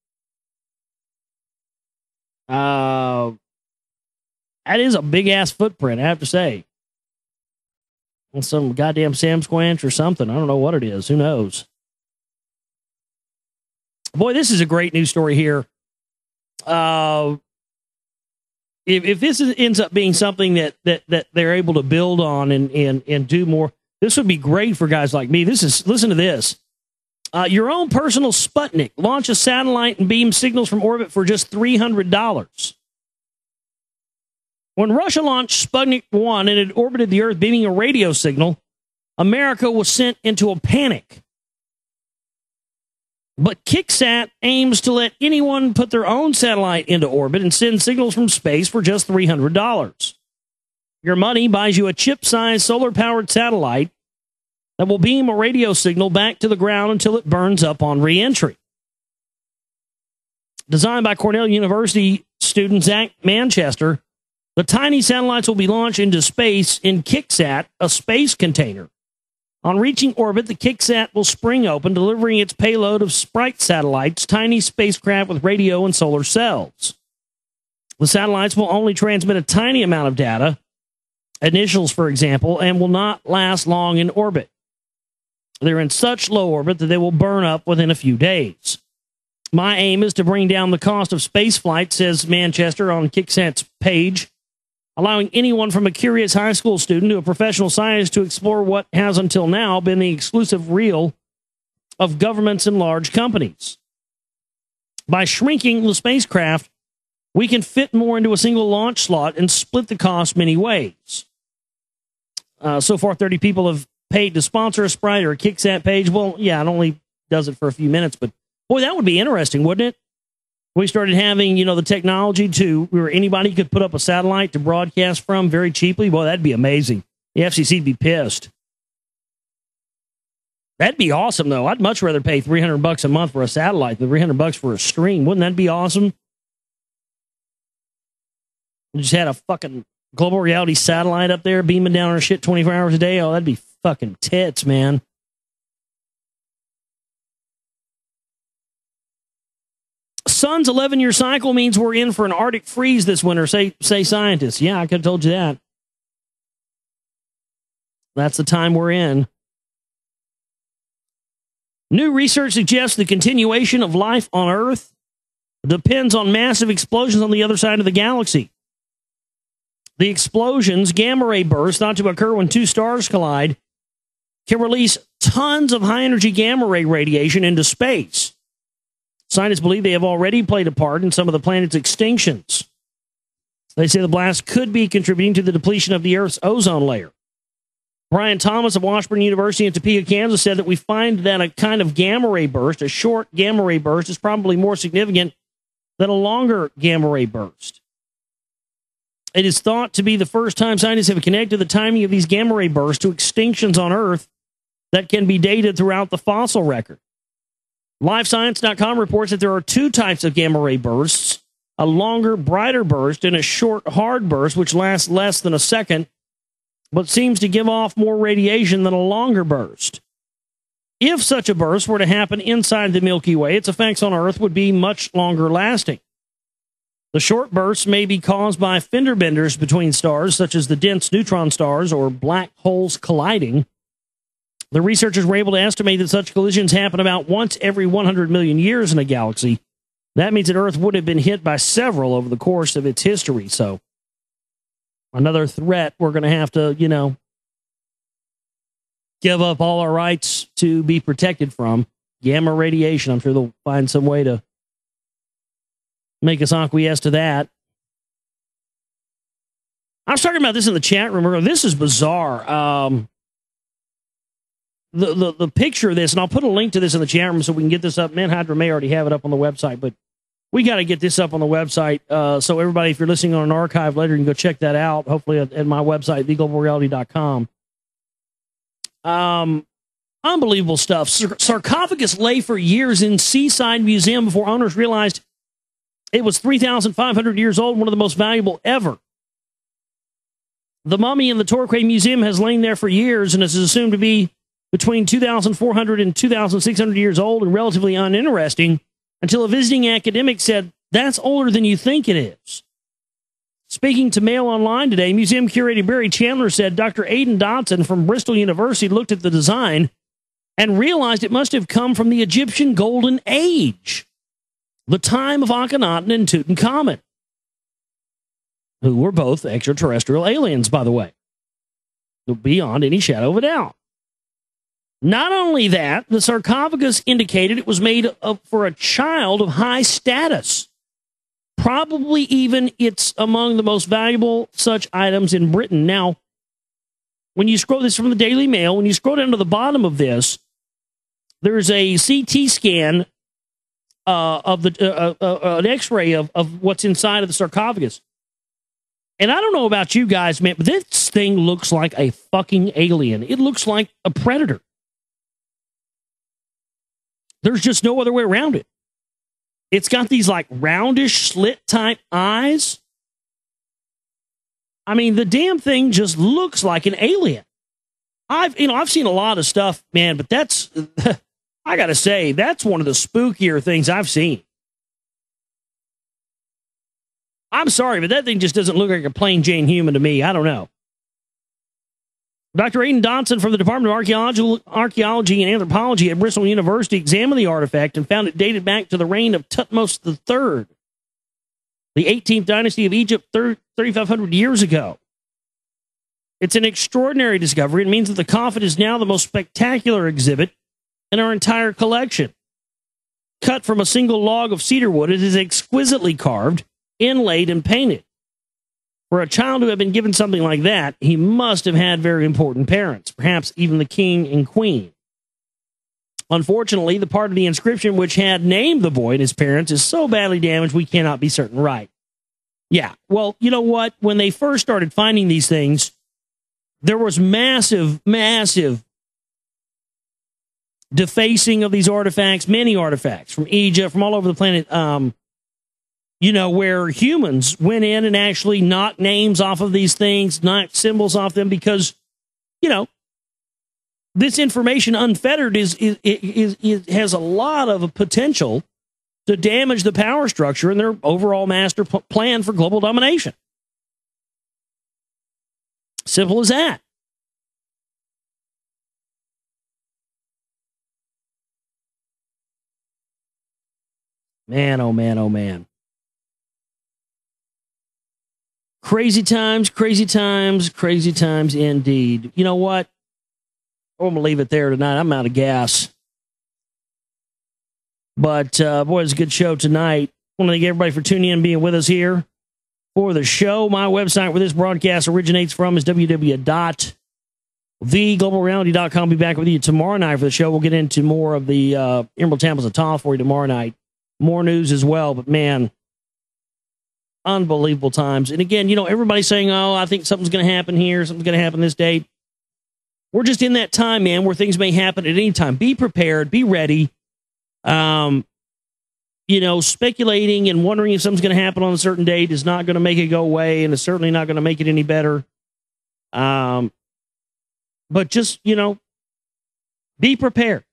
That is a big ass footprint, I have to say. And some goddamn Sam Squanch or something. I don't know what it is. Who knows? Boy, this is a great news story here. If this ends up being something that they're able to build on and do more, this would be great for guys like me. Listen to this. Your own personal Sputnik. Launch a satellite and beam signals from orbit for just $300. When Russia launched Sputnik 1 and it orbited the Earth beaming a radio signal, America was sent into a panic. But Kicksat aims to let anyone put their own satellite into orbit and send signals from space for just $300. Your money buys you a chip-sized solar-powered satellite that will beam a radio signal back to the ground until it burns up on re-entry. Designed by Cornell University student Zach Manchester, the tiny satellites will be launched into space in Kicksat, a space container. On reaching orbit, the Kicksat will spring open, delivering its payload of Sprite satellites, tiny spacecraft with radio and solar cells. The satellites will only transmit a tiny amount of data, initials, for example, and will not last long in orbit. They're in such low orbit that they will burn up within a few days. My aim is to bring down the cost of spaceflight, says Manchester on Kicksat's page, allowing anyone from a curious high school student to a professional scientist to explore what has until now been the exclusive realm of governments and large companies. By shrinking the spacecraft, we can fit more into a single launch slot and split the cost many ways. So far, 30 people have paid to sponsor a Sprite or a Kicksat page. Well, yeah, it only does it for a few minutes, but boy, that would be interesting, wouldn't it? We started having, the technology where anybody could put up a satellite to broadcast from very cheaply. Boy, that'd be amazing. The FCC would be pissed. That'd be awesome, though. I'd much rather pay $300 a month for a satellite than $300 for a stream. Wouldn't that be awesome? We just had a fucking global reality satellite up there beaming down our shit 24 hours a day. Oh, that'd be fucking tits, man. Sun's 11-year cycle means we're in for an Arctic freeze this winter, say scientists. Yeah, I could have told you that. That's the time we're in. New research suggests the continuation of life on Earth depends on massive explosions on the other side of the galaxy. The explosions, gamma ray bursts, thought to occur when two stars collide, can release tons of high-energy gamma ray radiation into space. Scientists believe they have already played a part in some of the planet's extinctions. They say the blast could be contributing to the depletion of the Earth's ozone layer. Brian Thomas of Washburn University in Topeka, Kansas, said that we find that a kind of gamma ray burst, a short gamma ray burst, is probably more significant than a longer gamma ray burst. It is thought to be the first time scientists have connected the timing of these gamma ray bursts to extinctions on Earth that can be dated throughout the fossil record. LiveScience.com reports that there are two types of gamma ray bursts, a longer, brighter burst and a short, hard burst, which lasts less than a second, but seems to give off more radiation than a longer burst. If such a burst were to happen inside the Milky Way, its effects on Earth would be much longer lasting. The short bursts may be caused by fender benders between stars, such as the dense neutron stars or black holes colliding. The researchers were able to estimate that such collisions happen about once every 100 million years in a galaxy. That means that Earth would have been hit by several over the course of its history. So, another threat we're going to have to, give up all our rights to be protected from. Gamma radiation. I'm sure they'll find some way to make us acquiesce to that. I was talking about this in the chat room earlier. This is bizarre. The picture of this, and I'll put a link to this in the chat room so we can get this up. Manhydra may already have it up on the website, but we got to get this up on the website. So everybody, if you're listening on an archive later, you can go check that out, hopefully at my website, theglobalreality.com. Unbelievable stuff. Sarcophagus lay for years in Seaside Museum before owners realized it was 3,500 years old, one of the most valuable ever. The mummy in the Torquay Museum has lain there for years and is assumed to be between 2,400 and 2,600 years old and relatively uninteresting until a visiting academic said, "That's older than you think it is." Speaking to Mail Online today, museum curator Barry Chandler said Dr. Aidan Dodson from Bristol University looked at the design and realized it must have come from the Egyptian Golden Age, the time of Akhenaten and Tutankhamun, who were both extraterrestrial aliens, by the way, beyond any shadow of a doubt. Not only that, the sarcophagus indicated it was made for a child of high status. Probably even it's among the most valuable such items in Britain. Now, when you scroll this from the Daily Mail, when you scroll down to the bottom of this, there's a CT scan of an X-ray of what's inside of the sarcophagus. And I don't know about you guys, man, but this thing looks like a fucking alien. It looks like a predator. There's just no other way around it. It's got these like roundish slit type eyes. I mean, the damn thing just looks like an alien. I've seen a lot of stuff, man, but that's, I gotta say, that's one of the spookier things I've seen. I'm sorry, but that thing just doesn't look like a plain Jane human to me. I don't know. Dr. Aidan Dodson from the Department of Archaeology and Anthropology at Bristol University examined the artifact and found it dated back to the reign of Thutmose III, the 18th dynasty of Egypt, 3,500 years ago. It's an extraordinary discovery. It means that the coffin is now the most spectacular exhibit in our entire collection. Cut from a single log of cedar wood, it is exquisitely carved, inlaid, and painted. For a child who had been given something like that, he must have had very important parents, perhaps even the king and queen. Unfortunately, the part of the inscription which had named the boy and his parents is so badly damaged we cannot be certain right. Yeah, well, you know what? When they first started finding these things, there was massive defacing of these artifacts, many artifacts from Egypt, from all over the planet, where humans went in and actually knocked names off of these things, knocked symbols off them because, this information unfettered has a lot of potential to damage the power structure and their overall master plan for global domination. Simple as that. Man, oh man, oh man. Crazy times, crazy times, crazy times indeed. You know what? I'm going to leave it there tonight. I'm out of gas. But, boy, it's a good show tonight. I want to thank everybody for tuning in and being with us here for the show. My website where this broadcast originates from is www.theglobalreality.com. I'll be back with you tomorrow night for the show. We'll get into more of the Emerald Tamples of Tall for you tomorrow night. More news as well. But, man, unbelievable times. And, again, you know, everybody's saying, oh, I think something's going to happen here. Something's going to happen this date. We're just in that time, man, where things may happen at any time. Be prepared. Be ready. You know, speculating and wondering if something's going to happen on a certain date is not going to make it go away, and it's certainly not going to make it any better. But just, you know, be prepared.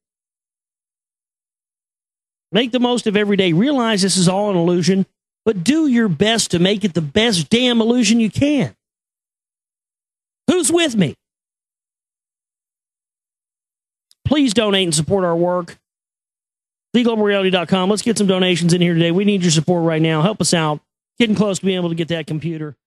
Make the most of every day. Realize this is all an illusion, but do your best to make it the best damn illusion you can. Who's with me? Please donate and support our work. TheGlobalReality.com. Let's get some donations in here today. We need your support right now. Help us out. Getting close to being able to get that computer.